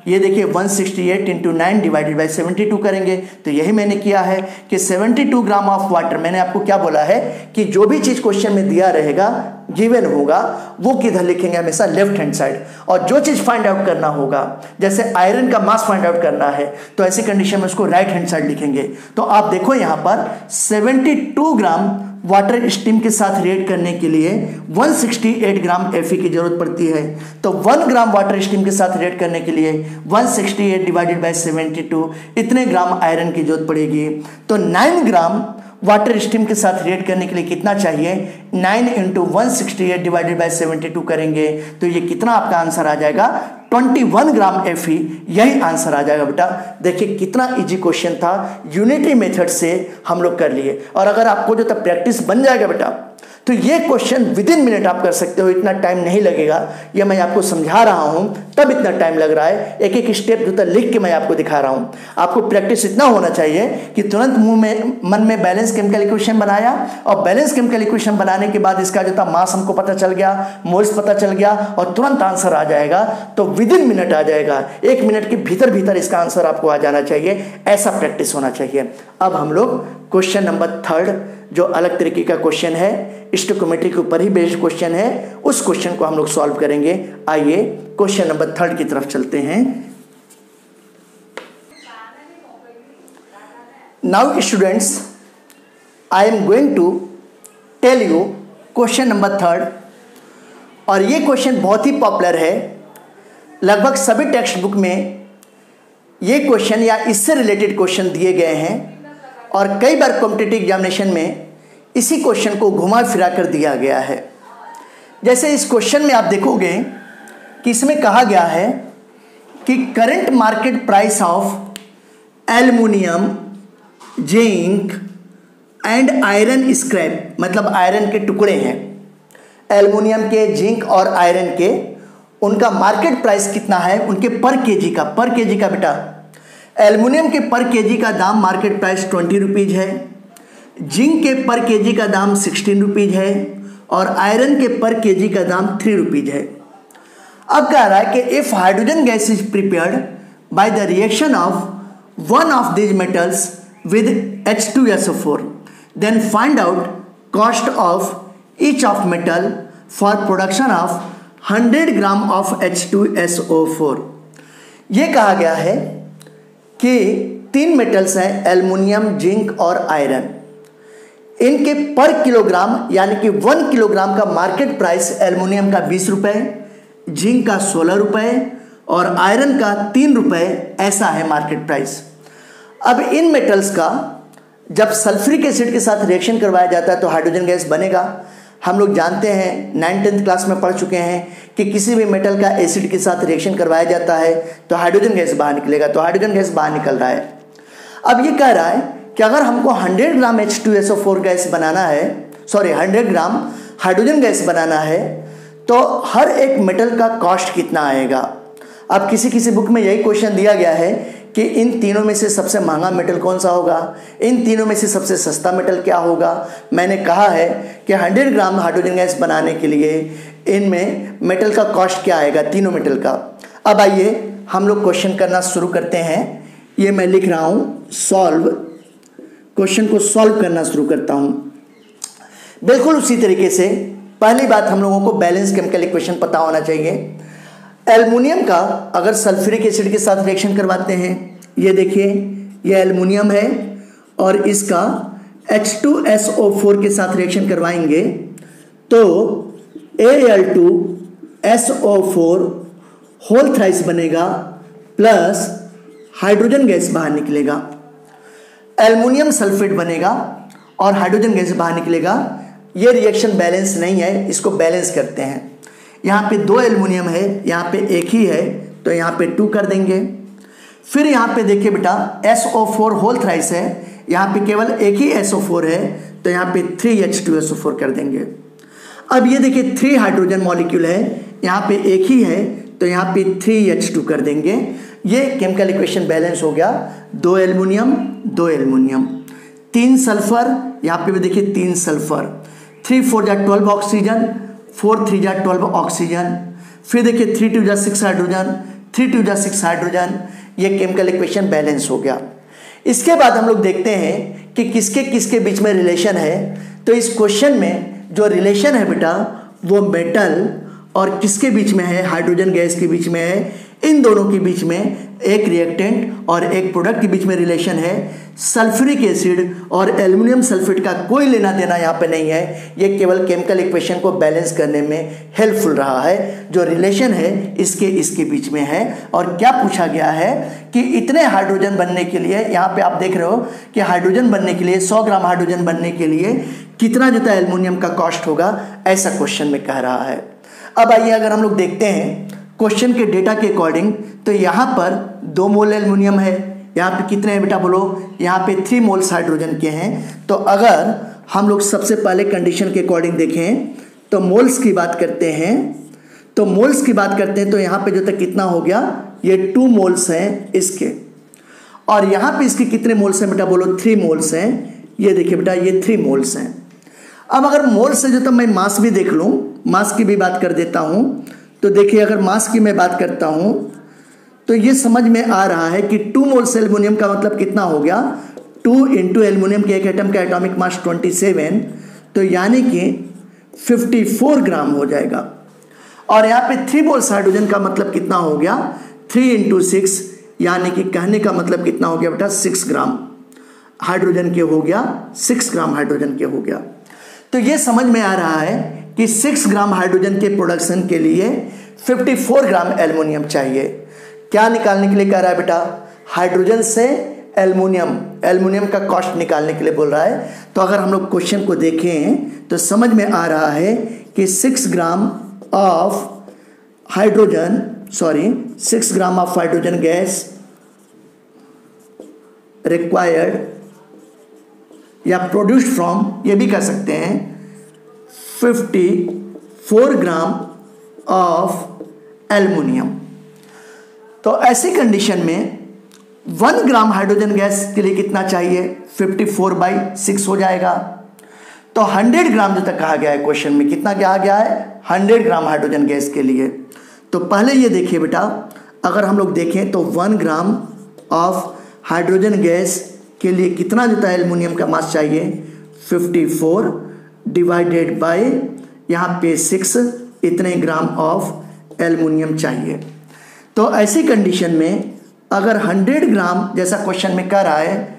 ये देखिए 168 इंटू 9 डिवाइडेड बाई 72 करेंगे, तो यही मैंने किया है कि 72 ग्राम ऑफ वाटर। मैंने आपको क्या बोला है कि जो भी चीज क्वेश्चन में दिया रहेगा, गिवन होगा, वो किधर लिखेंगे? हमेशा लेफ्ट हैंड साइड। और जो चीज फाइंड आउट करना होगा, जैसे आयरन का मास फाइंड आउट करना है, तो ऐसी कंडीशन में उसको राइट हैंड साइड लिखेंगे। तो आप देखो यहाँ पर 72 ग्राम वाटर स्टीम के साथ रिएक्ट करने के लिए 168 ग्राम Fe की जरूरत पड़ती है। तो 1 ग्राम वाटर स्टीम के साथ रिएक्ट करने के लिए 168 डिवाइडेड बाई 72, इतने ग्राम आयरन की जरूरत पड़ेगी। तो 9 ग्राम वाटर स्टीम के साथ रिएक्ट करने के लिए कितना चाहिए? 9 इंटू 168 डिवाइडेड बाई 72 करेंगे, तो ये कितना आपका आंसर आ जाएगा? 21 ग्राम Fe। यही आंसर आ जाएगा बेटा। देखिए कितना इजी क्वेश्चन था, यूनिटी मेथड से हम लोग कर लिए। और अगर आपको जो प्रैक्टिस बन जाएगा बेटा, तो ये क्वेश्चन विद इन मिनट आप कर सकते हो, इतना टाइम नहीं लगेगा। ये मैं आपको समझा रहा हूं तब इतना टाइम लग रहा है, एक एक स्टेप जो लिख के मैं आपको दिखा रहा हूं। आपको प्रैक्टिस इतना होना चाहिए कि तुरंत मन में बैलेंस केमिकल इक्वेशन बनाया, और बैलेंस केमिकल इक्वेशन बनाने के बाद इसका जो था मास हमको पता चल गया, मोल्स पता चल गया, और तुरंत आंसर आ जाएगा। तो विद इन मिनट आ जाएगा, 1 मिनट के भीतर भीतर इसका आंसर आपको आ जाना चाहिए, ऐसा प्रैक्टिस होना चाहिए। अब हम लोग क्वेश्चन नंबर 3 जो अलग तरीके का क्वेश्चन है, स्टोइकोमेट्री के ऊपर ही बेस्ड क्वेश्चन है, उस क्वेश्चन को हम लोग सॉल्व करेंगे। आइए क्वेश्चन नंबर 3 की तरफ चलते हैं। Now students, I am going to tell you question number 3, और ये क्वेश्चन बहुत ही पॉपुलर है। लगभग सभी टेक्स्ट बुक में ये क्वेश्चन या इससे रिलेटेड क्वेश्चन दिए गए हैं, और कई बार कॉम्पिटिटिव एग्जामिनेशन में इसी क्वेश्चन को घुमा फिरा कर दिया गया है। जैसे इस क्वेश्चन में आप देखोगे कि इसमें कहा गया है कि current market price of aluminium, zinc and iron scrap, मतलब आयरन के टुकड़े हैं, एल्युमिनियम के, जिंक और आयरन के, उनका मार्केट प्राइस कितना है, उनके पर केजी का बेटा, एल्युमिनियम के पर केजी का दाम मार्केट प्राइस 20 रुपीज़ है, जिंक के पर केजी का दाम 16 रुपीज़ है, और आयरन के पर केजी का दाम 3 रुपीज़ है। अब कह रहा है कि if hydrogen gas is prepared by the reaction of one of these metals with H2SO4, then find out cost of each of metal for production of 100 gram of H2SO4। ये कहा गया है कि 3 मेटल्स हैं, एल्युमिनियम, जिंक और iron. इनके पर kilogram यानी कि 1 किलोग्राम का मार्केट प्राइस एल्युमिनियम का 20 रुपये, जिंक का 16 रुपये और आयरन का 3 रुपये, ऐसा है मार्केट प्राइस। अब इन मेटल्स का जब सल्फ्यूरिक एसिड के साथ रिएक्शन करवाया जाता है तो हाइड्रोजन गैस बनेगा। हम लोग जानते हैं, 9th क्लास में पढ़ चुके हैं कि किसी भी मेटल का एसिड के साथ रिएक्शन करवाया जाता है तो हाइड्रोजन गैस बाहर निकलेगा, तो हाइड्रोजन गैस बाहर निकल रहा है। अब ये कह रहा है कि अगर हमको 100 ग्राम H2SO4 गैस बनाना है, 100 ग्राम हाइड्रोजन गैस बनाना है, तो हर एक मेटल का कॉस्ट कितना आएगा। अब किसी बुक में यही क्वेश्चन दिया गया है कि इन तीनों में से सबसे महंगा मेटल कौन सा होगा, इन तीनों में से सबसे सस्ता मेटल क्या होगा। मैंने कहा है कि 100 ग्राम हाइड्रोजन गैस बनाने के लिए इनमें मेटल का कॉस्ट क्या आएगा, तीनों मेटल का। अब आइए हम लोग क्वेश्चन करना शुरू करते हैं। ये मैं लिख रहा हूँ सॉल्व, क्वेश्चन को सॉल्व करना शुरू करता हूँ। बिल्कुल उसी तरीके से पहली बात हम लोगों को बैलेंस केमिकल इक्वेशन पता होना चाहिए। एल्युमिनियम का अगर सल्फ्यूरिक एसिड के साथ रिएक्शन करवाते हैं, ये देखिए ये एल्युमिनियम है और इसका H2SO4 के साथ रिएक्शन करवाएंगे तो Al2SO4 होल थ्राइस बनेगा प्लस हाइड्रोजन गैस बाहर निकलेगा, एल्युमिनियम सल्फेट बनेगा और हाइड्रोजन गैस बाहर निकलेगा। ये रिएक्शन बैलेंस नहीं है, इसको बैलेंस करते हैं। यहाँ पे 2 एल्युमिनियम है, यहाँ पे एक ही है तो यहाँ पे 2 कर देंगे। फिर यहाँ पे देखिए बेटा SO4 होल थ्राइस है, यहाँ पे केवल एक ही SO4 है तो यहाँ पे 3H2SO4 कर देंगे। अब ये देखिए 3 हाइड्रोजन मॉलिक्यूल है, यहाँ पे एक ही है तो यहाँ पे 3H2 कर देंगे। ये केमिकल इक्वेशन बैलेंस हो गया। 2 एल्युमिनियम 2 एल्युमिनियम, 3 सल्फर, यहाँ पे भी देखिए 3 सल्फर, 3 4 जा 12 ऑक्सीजन, 4 3 जा 12 ऑक्सीजन, फिर देखिए 3 2 जा 6 हाइड्रोजन, 3 2 जा 6 हाइड्रोजन। ये केमिकल इक्वेशन बैलेंस हो गया। इसके बाद हम लोग देखते हैं कि किसके किसके बीच में रिलेशन है। तो इस क्वेश्चन में जो रिलेशन है बेटा वो मेटल और किसके बीच में है, हाइड्रोजन गैस के बीच में है। इन दोनों के बीच में एक रिएक्टेंट और एक प्रोडक्ट के बीच में रिलेशन है। सल्फ्यूरिक एसिड और एल्युमिनियम सल्फेट का कोई लेना देना यहाँ पे नहीं है, ये केवल केमिकल इक्वेशन को बैलेंस करने में हेल्पफुल रहा है। जो रिलेशन है इसके बीच में है। और क्या पूछा गया है कि इतने हाइड्रोजन बनने के लिए, यहाँ पे आप देख रहे हो कि हाइड्रोजन बनने के लिए 100 ग्राम हाइड्रोजन बनने के लिए कितना जो था एल्युमिनियम का कॉस्ट होगा, ऐसा क्वेश्चन में कह रहा है। अब आइए अगर हम लोग देखते हैं क्वेश्चन के डेटा के अकॉर्डिंग, तो यहाँ पर 2 मोल एल्युमिनियम है, यहाँ पे कितने हैं बेटा बोलो, यहाँ पे 3 मोल्स हाइड्रोजन के हैं। तो अगर हम लोग सबसे पहले कंडीशन के अकॉर्डिंग देखें तो मोल्स की बात करते हैं। तो मोल्स की बात करते हैं तो यहाँ पे जो तक कितना हो गया, ये 2 मोल्स हैं इसके, और यहाँ पे इसके कितने मोल्स हैं बेटा, बोलो 3 मोल्स हैं। ये देखिए बेटा, ये 3 मोल्स हैं। अब अगर मोल्स से जो तो मैं मास भी देख लूँ, मास की भी बात कर देता हूँ। तो देखिए अगर मास की मैं बात करता हूँ तो ये समझ में आ रहा है कि 2 मोल्स एल्युमिनियम का मतलब कितना हो गया, 2 इंटू एल्युमिनियम के एक एटम का एटॉमिक मास 27, तो यानी कि 54 ग्राम हो जाएगा। और यहाँ पे 3 मोल्स हाइड्रोजन का मतलब कितना हो गया, 3 इंटू 6, यानी कि कहने का मतलब कितना हो गया बेटा, 6 ग्राम हाइड्रोजन के हो गया, 6 ग्राम हाइड्रोजन के हो गया। तो ये समझ में आ रहा है कि 6 ग्राम हाइड्रोजन के प्रोडक्शन के लिए 54 ग्राम एल्युमिनियम चाहिए। क्या निकालने के लिए कह रहा है बेटा, हाइड्रोजन से एल्युमिनियम का कॉस्ट निकालने के लिए बोल रहा है। तो अगर हम लोग क्वेश्चन को देखें तो समझ में आ रहा है कि 6 ग्राम ऑफ हाइड्रोजन गैस रिक्वायर्ड या प्रोड्यूस्ड फ्रॉम, ये भी कह सकते हैं 54 ग्राम ऑफ एल्युमिनियम। तो ऐसी कंडीशन में 1 ग्राम हाइड्रोजन गैस के लिए कितना चाहिए, 54/6 हो जाएगा। तो 100 ग्राम जो तक कहा गया है क्वेश्चन में, कितना कहा गया है, 100 ग्राम हाइड्रोजन गैस के लिए। तो पहले ये देखिए बेटा, अगर हम लोग देखें तो 1 ग्राम ऑफ हाइड्रोजन गैस के लिए कितना जो है एल्युमिनियम का मास चाहिए, 54 डिवाइडेड बाय यहाँ पे 6, इतने ग्राम ऑफ एल्युमिनियम चाहिए। तो ऐसी कंडीशन में अगर 100 ग्राम जैसा क्वेश्चन में कह रहा है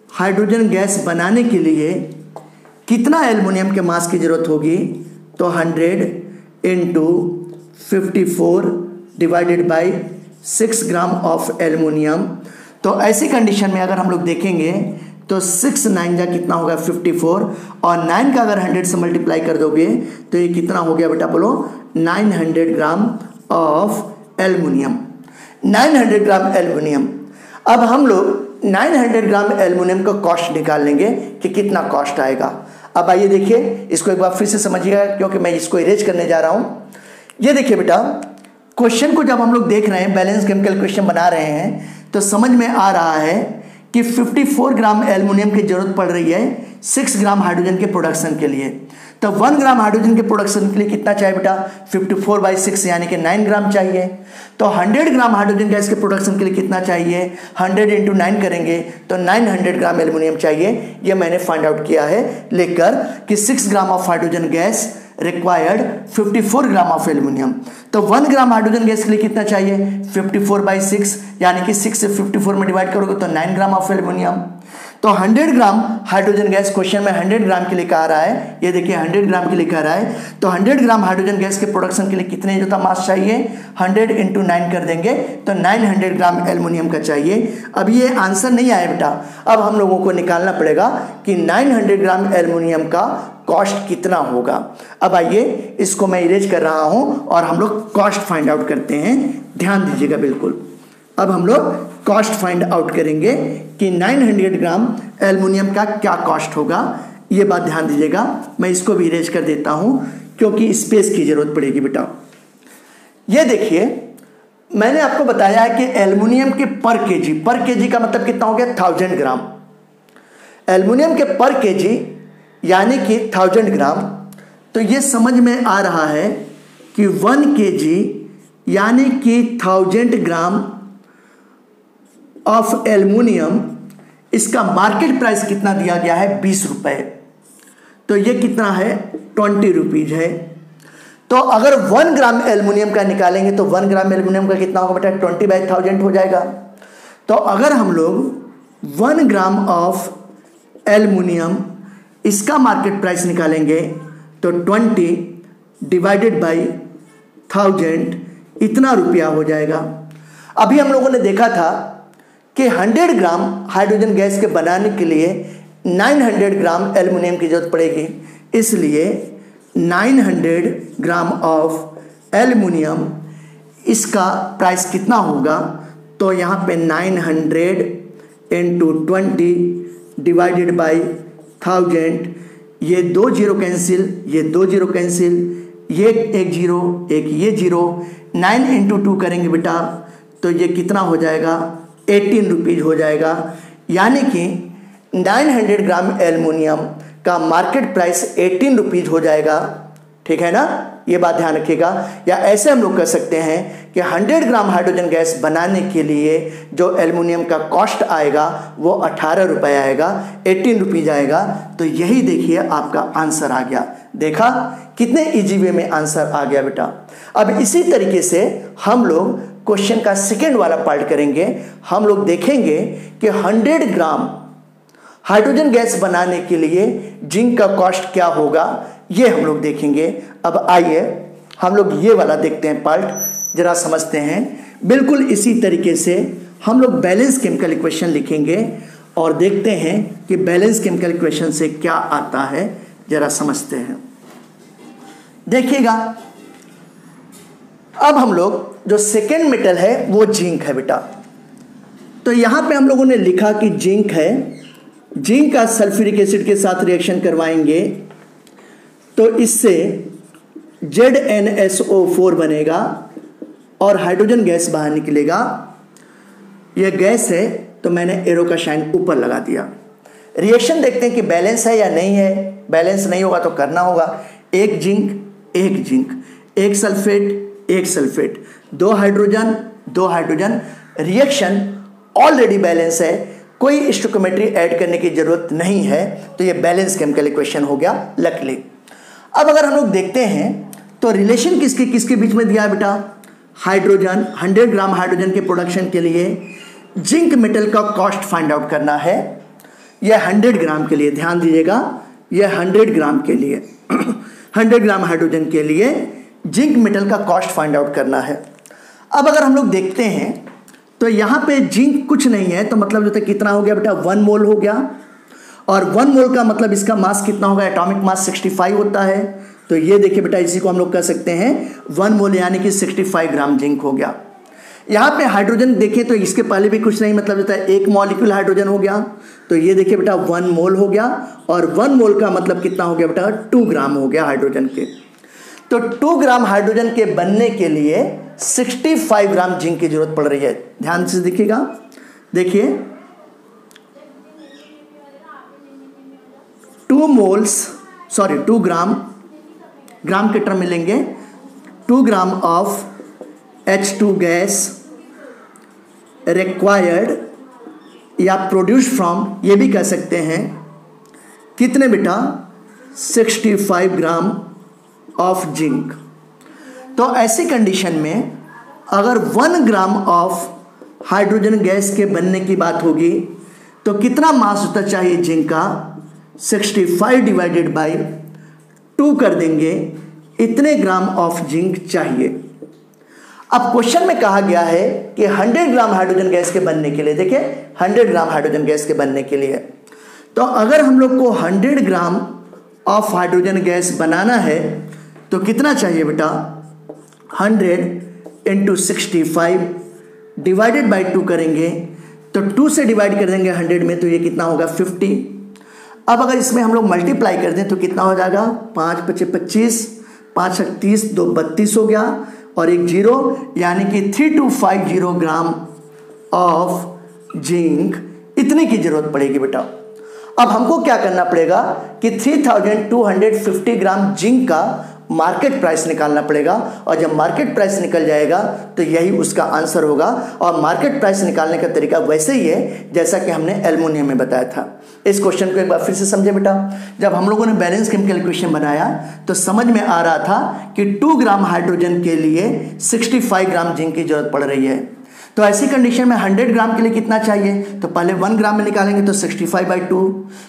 हाइड्रोजन गैस बनाने के लिए कितना एल्युमिनियम के मास की जरूरत होगी, तो 100 into 54 divided by 6 gram of aluminium. तो ऐसी कंडीशन में अगर हम लोग देखेंगे तो 6 9 जा कितना होगा, 54, और 9 का अगर 100 से मल्टीप्लाई कर दोगे तो ये कितना हो गया बेटा, बोलो 900 gram of aluminium. 900 gram aluminium. अब हम लोग 900 ग्राम एल्युमिनियम का कॉस्ट निकाल लेंगे कि कितना कॉस्ट आएगा। अब आइए देखिए, इसको एक बार फिर से समझिएगा क्योंकि मैं इसको इरेज करने जा रहा हूँ। ये देखिए बेटा, क्वेश्चन को जब हम लोग देख रहे हैं, बैलेंस केमिकल क्वेश्चन बना रहे हैं, तो समझ में आ रहा है कि 54 ग्राम एल्युमिनियम की जरूरत पड़ रही है 6 ग्राम हाइड्रोजन के प्रोडक्शन के लिए। तो 1 ग्राम हाइड्रोजन के प्रोडक्शन के लिए कितना चाहिए बेटा, 54/6 यानी कि 9 ग्राम चाहिए। तो 100 ग्राम हाइड्रोजन गैस के प्रोडक्शन के लिए कितना चाहिए, 100 इंटू 9 करेंगे तो 900 ग्राम एल्युमिनियम चाहिए। ये मैंने फाइंड आउट किया है लेकर कि 6 ग्राम of hydrogen gas required 54 gram of aluminium. तो 1 ग्राम हाइड्रोजन गैस के लिए कितना चाहिए, 54/6, यानी कि 6 से 54 में डिवाइड करोगे तो 9 ग्राम ऑफ एल्युमिनियम। तो 100 ग्राम हाइड्रोजन गैस, क्वेश्चन में 100 ग्राम के लिए कह रहा है, ये देखिए 100 ग्राम के लिए कह रहा है। तो 100 ग्राम हाइड्रोजन गैस के प्रोडक्शन के लिए कितने जो था मास चाहिए, 100 इंटू 9 कर देंगे तो 900 ग्राम एल्युमिनियम का चाहिए। अब ये आंसर नहीं आया बेटा, अब हम लोगों को निकालना पड़ेगा कि 900 ग्राम एल्युमिनियम का कॉस्ट कितना होगा। अब आइए इसको मैं इरेज कर रहा हूं और हम लोग कॉस्ट फाइंड आउट करते हैं, ध्यान दीजिएगा बिल्कुल। अब हम लोग कॉस्ट फाइंड आउट करेंगे कि 900 ग्राम एल्युमिनियम का क्या कॉस्ट होगा, ये बात ध्यान दीजिएगा। मैं इसको भी इरेज कर देता हूं क्योंकि स्पेस की जरूरत पड़ेगी बेटा। ये देखिए, मैंने आपको बताया है कि एल्युमिनियम के पर केजी का मतलब कितना हो गया, 1000 ग्राम। एल्युमिनियम के पर केजी यानी कि 1000 ग्राम। तो ये समझ में आ रहा है कि 1 kg यानी कि 1000 ग्राम ऑफ एल्युमिनियम, इसका मार्केट प्राइस कितना दिया गया है, 20 रुपए। तो ये कितना है, 20 रुपीज है। तो अगर 1 ग्राम एल्युमिनियम का निकालेंगे तो 1 ग्राम एल्युमिनियम का कितना होगा बेटा, 20/1000 हो जाएगा। तो अगर हम लोग 1 ग्राम ऑफ एल्युमिनियम इसका मार्केट प्राइस निकालेंगे तो 20 डिवाइडेड बाई 1000 इतना रुपया हो जाएगा। अभी हम लोगों ने देखा था कि 100 ग्राम हाइड्रोजन गैस के बनाने के लिए 900 ग्राम एल्युमिनियम की जरूरत पड़ेगी, इसलिए 900 ग्राम ऑफ एल्युमिनियम इसका प्राइस कितना होगा, तो यहाँ पे 900 इंटू 20 डिवाइडेड बाई 1000 ये 2 जीरो कैंसिल, ये 2 जीरो कैंसिल, ये एक जीरो, एक ये जीरो, 9 इंटू 2 करेंगे बेटा तो ये कितना हो जाएगा, 18 रुपीज़ हो जाएगा। यानी कि 900 ग्राम एल्युमिनियम का मार्केट प्राइस 18 रुपीज़ हो जाएगा। ठीक है ना, ये बात ध्यान रखिएगा। या ऐसे हम लोग कर सकते हैं कि 100 ग्राम हाइड्रोजन गैस बनाने के लिए जो एल्युमिनियम का कॉस्ट आएगा वो 18 रुपये आएगा, 18 रुपीज़ आएगा। तो यही देखिए आपका आंसर आ गया। देखा कितने इजी वे में आंसर आ गया बेटा। अब इसी तरीके से हम लोग क्वेश्चन का सेकेंड वाला पार्ट करेंगे। हम लोग देखेंगे कि 100 ग्राम हाइड्रोजन गैस बनाने के लिए जिंक का कॉस्ट क्या होगा, ये हम लोग देखेंगे। अब आइए हम लोग ये वाला देखते हैं पार्ट, जरा समझते हैं। बिल्कुल इसी तरीके से हम लोग बैलेंस केमिकल इक्वेशन लिखेंगे और देखते हैं कि बैलेंस केमिकल इक्वेशन से क्या आता है, जरा समझते हैं। देखिएगा, अब हम लोग जो सेकेंड मेटल है वो जिंक है बेटा। तो यहां पे हम लोगों ने लिखा कि जिंक है, जिंक का सल्फ्यूरिक एसिड के साथ रिएक्शन करवाएंगे तो इससे ZnSO4 बनेगा और हाइड्रोजन गैस बाहर निकलेगा। यह गैस है तो मैंने एरो का शाइन ऊपर लगा दिया। रिएक्शन देखते हैं कि बैलेंस है या नहीं है। बैलेंस नहीं होगा तो करना होगा, एक जिंक, एक जिंक, एक सल्फेट, एक sulphate, 2 hydrogen, 2 hydrogen. Reaction already balance है, कोई स्टोइकियोमेट्री ऐड करने की जरूरत नहीं है, तो ये बैलेंस केमिकल इक्वेशन हो गया लकीली। अब अगर हम लोग देखते हैं तो रिलेशन किसके किसके बीच में दिया है बेटा। हाइड्रोजन, 100 ग्राम हाइड्रोजन के प्रोडक्शन के लिए जिंक मेटल का कॉस्ट फाइंड आउट करना है। यह 100 ग्राम के लिए, ध्यान दीजिएगा, यह 100 ग्राम के लिए 100 ग्राम हाइड्रोजन के लिए जिंक मेटल का कॉस्ट फाइंड आउट करना है। अब अगर हम लोग देखते हैं तो यहाँ पे जिंक कुछ नहीं है, तो मतलब जो कितना हो गया बेटा, 1 मोल हो गया। और 1 मोल का मतलब इसका मास कितना होगा, एटॉमिक मास 65 होता है। तो ये देखिए बेटा, इसी को हम लोग कह सकते हैं 1 मोल यानी कि 65 ग्राम जिंक हो गया। यहाँ पे हाइड्रोजन देखें तो इसके पहले भी कुछ नहीं, मतलब होता है 1 मॉलिक्यूल हाइड्रोजन हो गया। तो ये देखिए बेटा 1 मोल हो गया, और 1 मोल का मतलब कितना हो गया बेटा, 2 ग्राम हो गया हाइड्रोजन के। तो 2 ग्राम हाइड्रोजन के बनने के लिए 65 ग्राम जिंक की जरूरत पड़ रही है। ध्यान से देखिएगा, देखिए 2 ग्राम के टर्म में लेंगे, 2 gram of H2 gas required या प्रोड्यूस फ्रॉम, ये भी कह सकते हैं कितने बेटा, 65 ग्राम ऑफ जिंक। तो ऐसी कंडीशन में अगर 1 ग्राम ऑफ हाइड्रोजन गैस के बनने की बात होगी तो कितना मास होता चाहिए जिंक का, 65 डिवाइडेड बाई 2 कर देंगे, इतने ग्राम ऑफ जिंक चाहिए। अब क्वेश्चन में कहा गया है कि 100 ग्राम हाइड्रोजन गैस के बनने के लिए, देखिए 100 ग्राम हाइड्रोजन गैस के बनने के लिए, तो अगर हम लोग को 100 ग्राम ऑफ हाइड्रोजन गैस बनाना है तो कितना चाहिए बेटा, 100 इंटू 65 डिवाइडेड बाई 2 करेंगे तो 2 से डिवाइड कर देंगे 100 में, तो ये कितना होगा 50। अब अगर इसमें हम लोग मल्टीप्लाई कर दें तो कितना हो जाएगा, 5 × 25, 5 × 30, 2 32 हो गया, और एक जीरो, यानी कि 3250 ग्राम ऑफ जिंक, इतने की जरूरत पड़ेगी बेटा। अब हमको क्या करना पड़ेगा कि 3250 ग्राम जिंक का मार्केट प्राइस निकालना पड़ेगा, और जब मार्केट प्राइस निकल जाएगा तो यही उसका आंसर होगा। और मार्केट प्राइस निकालने का तरीका वैसे ही है जैसा कि हमने एल्युमिनियम में बताया था। इस क्वेश्चन को एक बार फिर से समझे बेटा। जब हम लोगों ने बैलेंस केमिकल इक्वेशन बनाया तो समझ में आ रहा था कि 2 ग्राम हाइड्रोजन के लिए 65 ग्राम जिंक की जरूरत पड़ रही है। तो ऐसी कंडीशन में 100 ग्राम के लिए कितना चाहिए, तो पहले 1 ग्राम में निकालेंगे तो 65/2,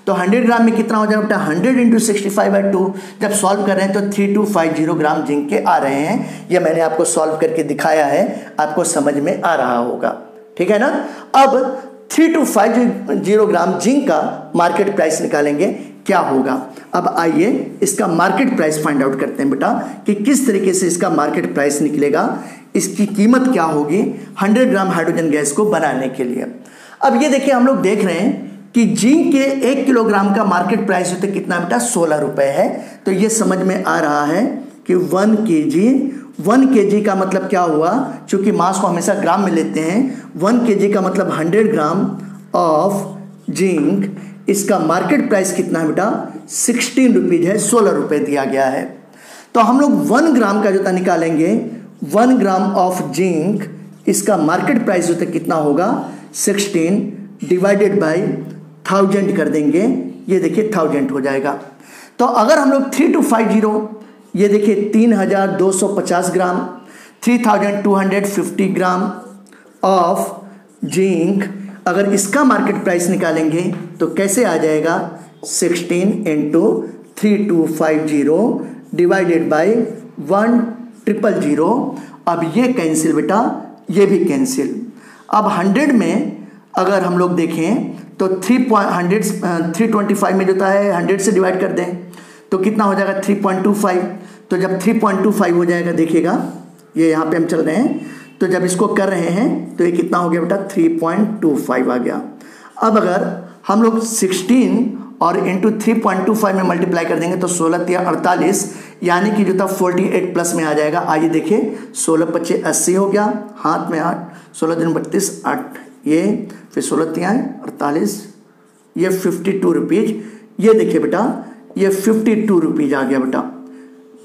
तो 100 ग्राम में कितना हो जाएगा बेटा, 100 इंटू 65/2। जब सॉल्व कर रहे हैं तो 3250 ग्राम जिंक के आ रहे हैं। ये मैंने आपको सॉल्व करके दिखाया है, आपको समझ में आ रहा होगा, ठीक है ना। अब 3250 ग्राम जिंक का मार्केट प्राइस निकालेंगे, क्या होगा। अब आइए इसका मार्केट प्राइस फाइंड आउट करते हैं बेटा कि किस तरीके से इसका मार्केट प्राइस निकलेगा, इसकी कीमत क्या होगी 100 ग्राम हाइड्रोजन गैस को बनाने के लिए। अब ये देखिए, हम लोग देख रहे हैं कि जिंक के 1 किलोग्राम का मार्केट प्राइस होता है कितना बेटा, 16 रुपए है। तो ये समझ में आ रहा है कि 1 kg का मतलब क्या हुआ, चूंकि मास को हमेशा ग्राम में लेते हैं, 1 kg का मतलब 100 ग्राम ऑफ जिंक, इसका मार्केट प्राइस कितना है बेटा, 16 रुपीज है, 16 रुपए दिया गया है। तो हम लोग 1 ग्राम का जो था निकालेंगे, 1 ग्राम ऑफ जिंक, इसका मार्केट प्राइस जो था कितना होगा, 16 डिवाइडेड बाई 1000 कर देंगे, ये देखिए 1000 हो जाएगा। तो अगर हम लोग 3250, ये देखिए 3250 ग्राम, 3250 ग्राम ऑफ जिंक, अगर इसका मार्केट प्राइस निकालेंगे तो कैसे आ जाएगा, 16 इंटू 3250 डिवाइडेड बाई 1000। अब ये कैंसिल बेटा, ये भी कैंसिल। अब 100 में अगर हम लोग देखें तो 325 में जो है 100 से डिवाइड कर दें तो कितना हो जाएगा, 3.25। तो जब 3.25 हो जाएगा, देखिएगा ये यहाँ पे हम चल रहे हैं, तो जब इसको कर रहे हैं तो ये कितना हो गया बेटा, 3.25 आ गया। अब अगर हम लोग 16 और इंटू 3.25 में मल्टीप्लाई कर देंगे तो 16 या 48, यानी कि जो था 48 प्लस में आ जाएगा। आइए देखिए, 16 25 80 हो गया, हाथ में 8, 16 दिन 32 8, ये फिर 16 तियाँ 48, ये 52 रुपीज। ये देखिए बेटा, ये 52 रुपीज आ गया बेटा,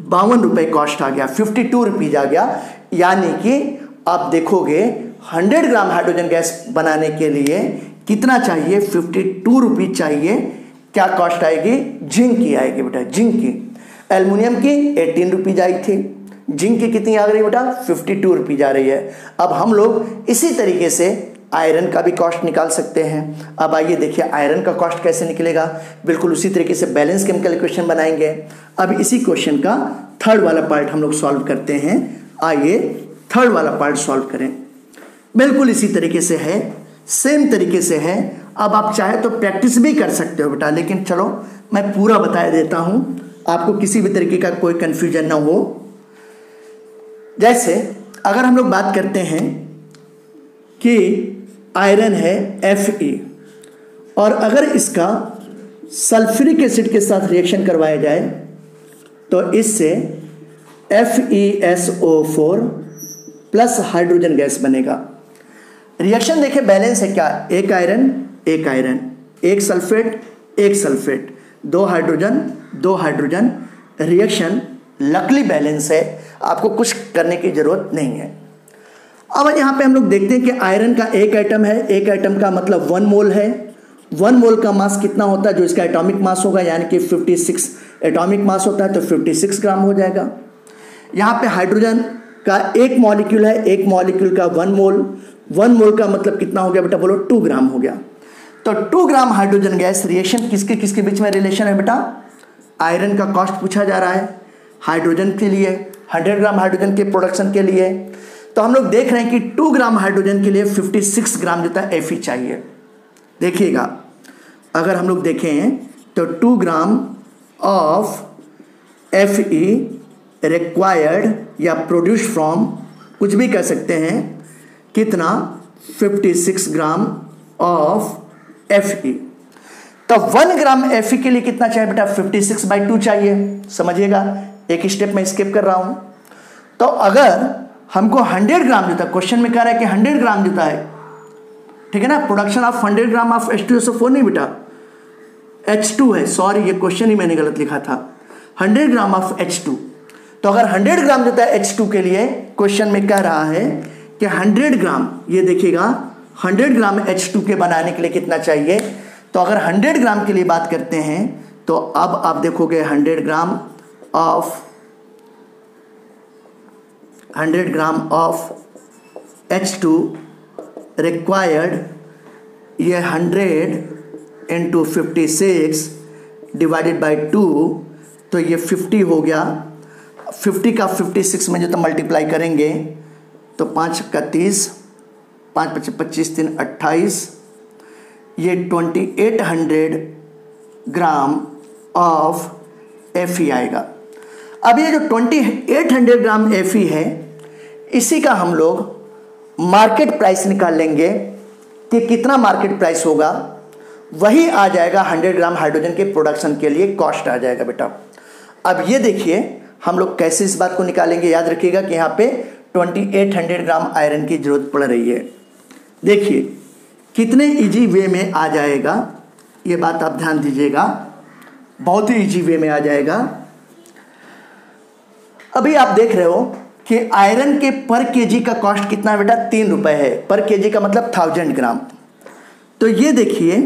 52 रुपये कॉस्ट आ गया, 52 रुपीज आ गया। यानी कि आप देखोगे 100 ग्राम हाइड्रोजन गैस बनाने के लिए कितना चाहिए, 52 रुपीज चाहिए। क्या कॉस्ट आएगी, जिंक की आएगी बेटा, जिंक की। एल्युमिनियम की 18 रुपीज आई थी, जिंक की कितनी आ रही बेटा, 52 रुपीज आ रही है। अब हम लोग इसी तरीके से आयरन का भी कॉस्ट निकाल सकते हैं। अब आइए देखिए आयरन का कॉस्ट कैसे निकलेगा, बिल्कुल उसी तरीके से बैलेंस केमिकल इक्वेशन बनाएंगे। अब इसी क्वेश्चन का थर्ड वाला पार्ट हम लोग सॉल्व करते हैं। आइए थर्ड वाला पार्ट सॉल्व करें। बिल्कुल इसी तरीके से है, सेम तरीके से है। अब आप चाहे तो प्रैक्टिस भी कर सकते हो बेटा, लेकिन चलो मैं पूरा बता देता हूं, आपको किसी भी तरीके का कोई कंफ्यूजन ना हो। जैसे अगर हम लोग बात करते हैं कि आयरन है Fe, और अगर इसका सल्फ्यूरिक एसिड के साथ रिएक्शन करवाया जाए तो इससे FeSO4 प्लस हाइड्रोजन गैस बनेगा। रिएक्शन देखें बैलेंस है क्या, एक आयरन एक आयरन, एक सल्फेट एक sulphate, 2 hydrogen. Reaction luckily balance है, आपको कुछ करने की जरूरत नहीं है। अब यहाँ पे हम लोग देखते हैं कि आयरन का एक एटम है, एक एटम का मतलब 1 मोल है। 1 मोल का मास कितना होता है, जो इसका एटॉमिक मास होगा, यानी कि 56 एटॉमिक मास होता है तो 56 ग्राम हो जाएगा। यहाँ पे हाइड्रोजन का एक मॉलिक्यूल है, एक मॉलिक्यूल का 1 मोल, 1 मोल का मतलब कितना हो गया बेटा, बोलो 2 ग्राम हो गया। तो 2 ग्राम हाइड्रोजन गैस रिएक्शन किसके किसके बीच में रिलेशन है बेटा, आयरन का कॉस्ट पूछा जा रहा है हाइड्रोजन के लिए, 100 ग्राम हाइड्रोजन के प्रोडक्शन के लिए। तो हम लोग देख रहे हैं कि 2 ग्राम हाइड्रोजन के लिए 56 ग्राम जो था Fe चाहिए। देखिएगा अगर हम लोग देखें तो 2 ग्राम ऑफ Fe रिक्वायर्ड या प्रोड्यूस फ्रॉम, कुछ भी कह सकते हैं, कितना, 56 ग्राम ऑफ Fe। तो 1 ग्राम Fe के लिए कितना चाहिए बेटा, 56/2 चाहिए। समझिएगा, एक स्टेप में स्किप कर रहा हूं। तो अगर हमको 100 ग्राम जो था, क्वेश्चन में कह रहा है कि 100 ग्राम जो था है, ठीक है ना, production of 100 gram of H2SO4 नहीं बेटा, H2 है, सॉरी ये क्वेश्चन ही मैंने गलत लिखा था, 100 ग्राम ऑफ H2। तो अगर 100 ग्राम जो था H2 के लिए क्वेश्चन में कह रहा है कि 100 ग्राम, ये देखिएगा 100 ग्राम H2 के बनाने के लिए कितना चाहिए। तो अगर 100 ग्राम के लिए बात करते हैं तो अब आप देखोगे 100 ग्राम ऑफ H2 रिक्वायर्ड, ये 100 इंटू 56 डिवाइडेड बाई 2, तो ये 50 हो गया। 50 का 56 में जो तो मल्टीप्लाई करेंगे तो 5 का 30, 5 25 25 3 28, ये 2800 ग्राम ऑफ Fe आएगा। अब ये जो 2800 ग्राम Fe है, इसी का हम लोग मार्केट प्राइस निकाल लेंगे कि कितना मार्केट प्राइस होगा। वही आ जाएगा 100 ग्राम हाइड्रोजन के प्रोडक्शन के लिए कॉस्ट आ जाएगा बेटा। अब ये देखिए हम लोग कैसे इस बात को निकालेंगे। याद रखिएगा कि यहाँ पे 2800 ग्राम आयरन की जरूरत पड़ रही है। देखिए कितने इजी वे में आ जाएगा, ये बात आप ध्यान दीजिएगा, बहुत ही इजी वे में आ जाएगा। अभी आप देख रहे हो कि आयरन के पर केजी का कॉस्ट कितना है बेटा, 3 रुपये है। पर केजी का मतलब 1000 ग्राम। तो ये देखिए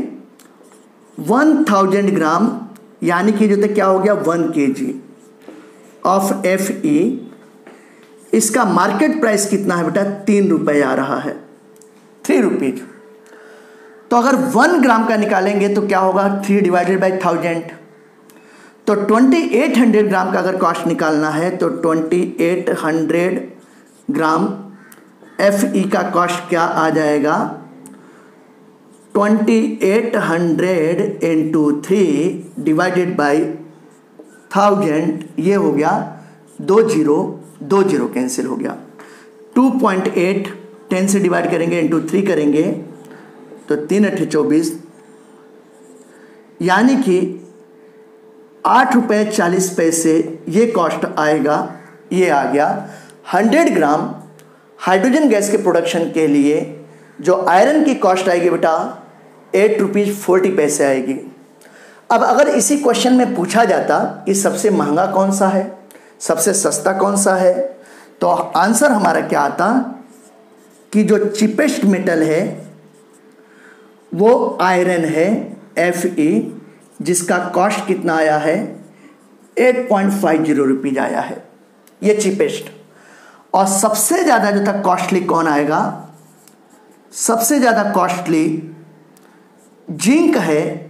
1000 ग्राम यानी कि जो क्या हो गया 1 kg ऑफ Fe, इसका मार्केट प्राइस कितना है बेटा, 3 रुपये आ रहा है, 3 रुपीज। तो अगर 1 ग्राम का निकालेंगे तो क्या होगा, 3 डिवाइडेड बाई 1000। तो 2800 ग्राम का अगर कॉस्ट निकालना है तो 2800 ग्राम Fe का कॉस्ट क्या आ जाएगा, 2800 इंटू 3 डिवाइडेड बाई 1000, ये हो गया 20 कैंसिल हो गया। 2.8 10 से डिवाइड करेंगे इंटू 3 करेंगे तो 3 8 24, यानी कि 8 रुपये 40 पैसे ये कॉस्ट आएगा। ये आ गया 100 ग्राम हाइड्रोजन गैस के प्रोडक्शन के लिए जो आयरन की कॉस्ट आएगी बेटा 8 रुपीज़ 40 पैसे आएगी। अब अगर इसी क्वेश्चन में पूछा जाता कि सबसे महंगा कौन सा है, सबसे सस्ता कौन सा है, तो आंसर हमारा क्या आता कि जो चीपेस्ट मेटल है वो आयरन है Fe, जिसका कॉस्ट कितना आया है 8.50 रुपीज़ आया है, ये चीपेस्ट। और सबसे ज़्यादा जो था कॉस्टली कौन आएगा, सबसे ज़्यादा कॉस्टली जिंक है,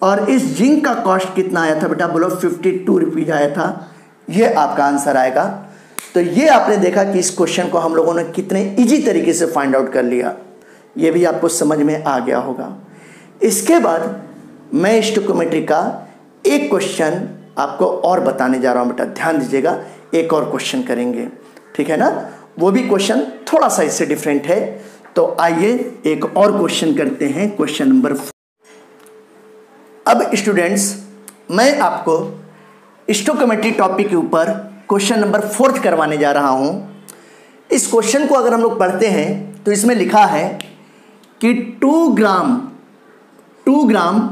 और इस जिंक का कॉस्ट कितना आया था बेटा, बोलो 52 रुपीज़ आया था। ये आपका आंसर आएगा। तो ये आपने देखा कि इस क्वेश्चन को हम लोगों ने कितने इजी तरीके से फाइंड आउट कर लिया, ये भी आपको समझ में आ गया होगा। इसके बाद मैं स्टोइकोमेट्री का एक क्वेश्चन आपको और बताने जा रहा हूँ बेटा, ध्यान दीजिएगा। एक और क्वेश्चन करेंगे, ठीक है ना, वो भी क्वेश्चन थोड़ा सा इससे डिफरेंट है। तो आइए एक और क्वेश्चन करते हैं, क्वेश्चन नंबर 4। अब स्टूडेंट्स मैं आपको स्टोइकोमेट्री टॉपिक के ऊपर क्वेश्चन नंबर 4 करवाने जा रहा हूं। इस क्वेश्चन को अगर हम लोग पढ़ते हैं तो इसमें लिखा है कि 2 gram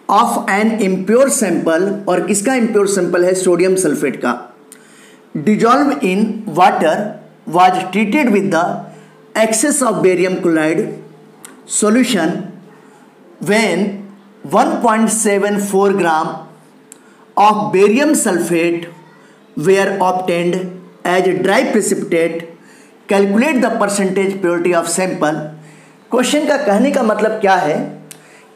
of an impure sample, और किसका इम्प्योर सैंपल है, सोडियम सल्फेट का, dissolve in water was treated with the excess of barium chloride solution when 1.74 gram of barium sulfate were obtained as dry precipitate. Calculate the percentage purity of sample. Question का कहने का मतलब क्या है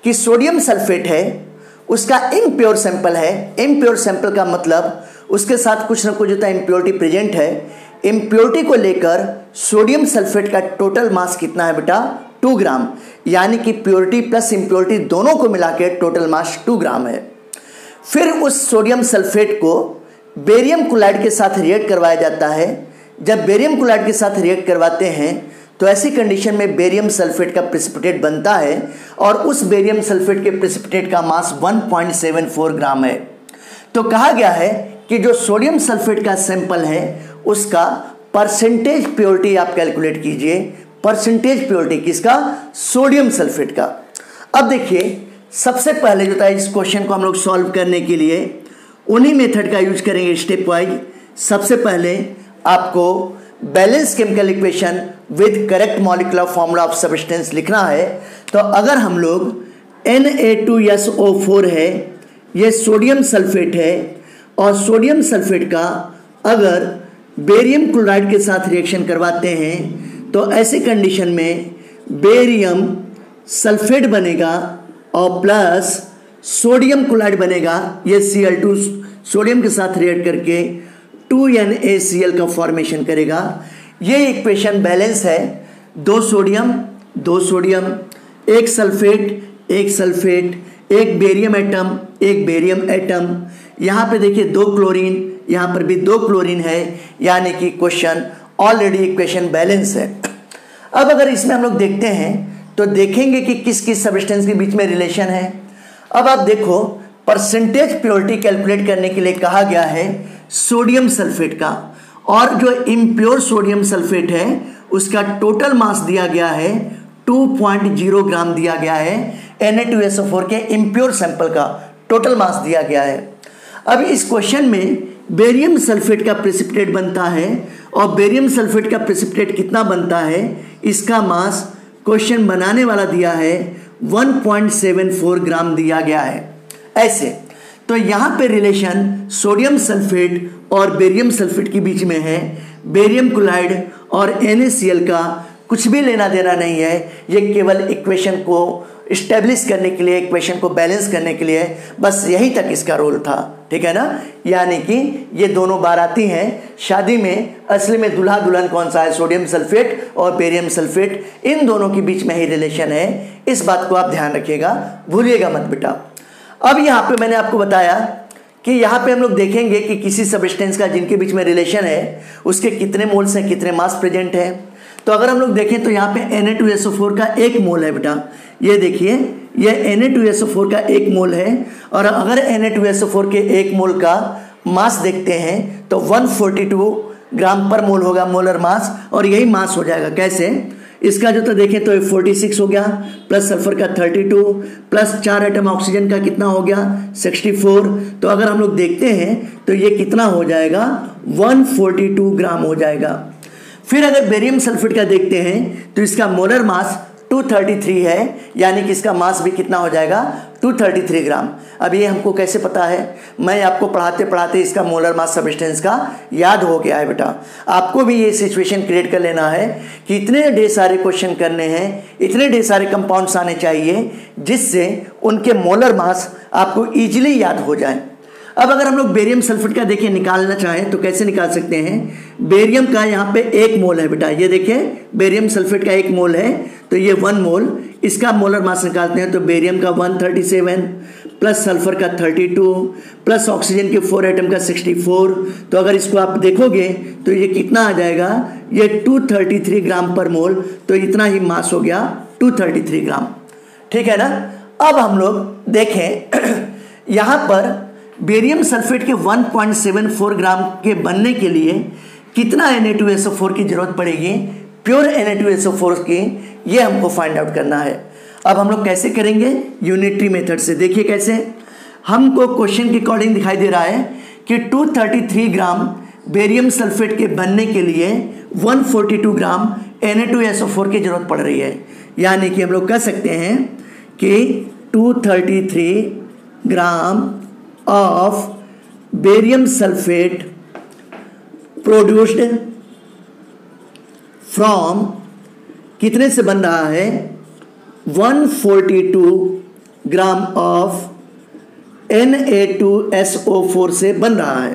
कि sodium sulphate है, उसका impure sample है। इम्प्योर सैंपल का मतलब उसके साथ कुछ ना कुछ होता है, इम्प्योरिटी प्रेजेंट है। इम्प्योरिटी को लेकर सोडियम सल्फेट का टोटल मास कितना है बेटा, 2 ग्राम, यानी कि प्योरिटी प्लस इम्प्योरिटी दोनों को मिला के टोटल मास 2 ग्राम है। फिर उस सोडियम सल्फेट को बेरियम क्लोराइड के साथ रिएक्ट करवाया जाता है। जब बेरियम क्लोराइड के साथ रिएक्ट करवाते हैं तो ऐसी कंडीशन में बेरियम सल्फेट का प्रेसिपिटेट बनता है, और उस बेरियम सल्फेट के प्रेसिपिटेट का मास 1.74 ग्राम है। तो कहा गया है कि जो सोडियम सल्फेट का सैंपल है उसका परसेंटेज प्योरिटी आप कैलकुलेट कीजिए। परसेंटेज प्योरिटी किसका, सोडियम सल्फेट का। अब देखिए सबसे पहले जो था इस क्वेश्चन को हम लोग सॉल्व करने के लिए उन्हीं मेथड का यूज करेंगे स्टेप वाइज। सबसे पहले आपको balance chemical equation with correct molecular formula of substance लिखना है। तो अगर हम लोग Na2SO4 है, ये सोडियम सल्फेट है, और सोडियम सल्फेट का अगर बेरियम क्लोराइड के साथ रिएक्शन करवाते हैं तो ऐसे कंडीशन में बेरियम सल्फेट बनेगा और प्लस सोडियम क्लोराइड बनेगा। ये Cl2 सोडियम के साथ रिएक्ट करके 2NaCl का फॉर्मेशन करेगा। ये इक्वेशन बैलेंस है, 2 sodium 2 sodium, 1 sulphate 1 sulphate, 1 barium atom 1 barium atom. यहाँ पे देखिए 2 क्लोरीन, यहाँ पर भी 2 क्लोरीन है, यानी कि क्वेश्चन ऑलरेडी इक्वेशन बैलेंस है। अब अगर इसमें हम लोग देखते हैं तो देखेंगे कि किस किस सब्सटेंस के बीच में रिलेशन है। अब आप देखो, परसेंटेज प्योरिटी कैलकुलेट करने के लिए कहा गया है सोडियम सल्फेट का, और जो इम्प्योर सोडियम सल्फेट है उसका टोटल मास दिया गया है 2.0 ग्राम दिया गया है। Na2SO4 के इम्प्योर सैंपल का टोटल मास दिया गया है। अब इस क्वेश्चन में बेरियम सल्फेट का प्रेसिपिटेट बनता है, और बेरियम सल्फेट का प्रेसिपिटेट कितना बनता है, इसका मास क्वेश्चन बनाने वाला दिया है 1.74 ग्राम दिया गया है। ऐसे तो यहाँ पे रिलेशन सोडियम सल्फेट और बेरियम सल्फेट के बीच में है। बेरियम क्लोराइड और NaCl का कुछ भी लेना देना नहीं है, ये केवल इक्वेशन को इस्टेब्लिश करने के लिए, इक्वेशन को बैलेंस करने के लिए, बस यही तक इसका रोल था। ठीक है ना, यानी कि ये दोनों बाराती हैं शादी में, असली में दूल्हा दुल्हन कौन सा है, सोडियम सल्फेट और बेरियम सल्फेट, इन दोनों के बीच में ही रिलेशन है। इस बात को आप ध्यान रखिएगा, भूलिएगा मत बेटा। अब यहाँ पे मैंने आपको बताया कि यहाँ पे हम लोग देखेंगे कि किसी सब्सटेंस का जिनके बीच में रिलेशन है उसके कितने मोल्स हैं, कितने मास प्रेजेंट है। तो अगर हम लोग देखें तो यहाँ पे Na2SO4 का 1 मोल है बेटा, ये देखिए, ये Na2SO4 का 1 मोल है, और अगर Na2SO4 के 1 मोल का मास देखते हैं तो 142 ग्राम पर मोल होगा मोलर मास, और यही मास हो जाएगा। कैसे, इसका जो तो देखें तो 46 हो गया, प्लस सल्फर का 32, प्लस 4 एटम ऑक्सीजन का कितना हो गया 64। तो अगर हम लोग देखते हैं तो ये कितना हो जाएगा 142 ग्राम हो जाएगा। फिर अगर बेरियम सल्फेट का देखते हैं तो इसका मोलर मास 233 है, यानी कि इसका मास भी कितना हो जाएगा 233 ग्राम। अब ये हमको कैसे पता है, मैं आपको पढ़ाते पढ़ाते इसका मोलर मास सब्सटेंस का याद हो गया है बेटा। आपको भी ये सिचुएशन क्रिएट कर लेना है कि इतने ढेर सारे क्वेश्चन करने हैं, इतने ढेर सारे कंपाउंड्स आने चाहिए जिससे उनके मोलर मास आपको ईजिली याद हो जाए। अब अगर हम लोग बेरियम सल्फेट का देखिए निकालना चाहें तो कैसे निकाल सकते हैं। बेरियम का यहाँ पे 1 मोल है बेटा, ये देखिए बेरियम सल्फेट का 1 मोल है, तो ये 1 मोल, इसका मोलर मास निकालते हैं तो बेरियम का 137, प्लस सल्फर का 32, प्लस ऑक्सीजन के 4 एटम का 64। तो अगर इसको आप देखोगे तो ये कितना आ जाएगा, ये 233 ग्राम पर मोल, तो इतना ही मास हो गया 233 ग्राम। ठीक है ना। अब हम लोग देखें यहाँ पर बेरियम सल्फेट के 1.74 ग्राम के बनने के लिए कितना Na2SO4 की जरूरत पड़ेगी, प्योर Na2SO4 की, ये हमको फाइंड आउट करना है। अब हम लोग कैसे करेंगे, यूनिटरी मेथड से। देखिए कैसे, हमको क्वेश्चन के अकॉर्डिंग दिखाई दे रहा है कि 233 ग्राम बेरियम सल्फेट के बनने के लिए 142 ग्राम Na2SO4 की जरूरत पड़ रही है, यानी कि हम लोग कह सकते हैं कि 233 gram of barium sulphate produced from, कितने से बन रहा है 142 ग्राम ऑफ Na2SO4 से बन रहा है।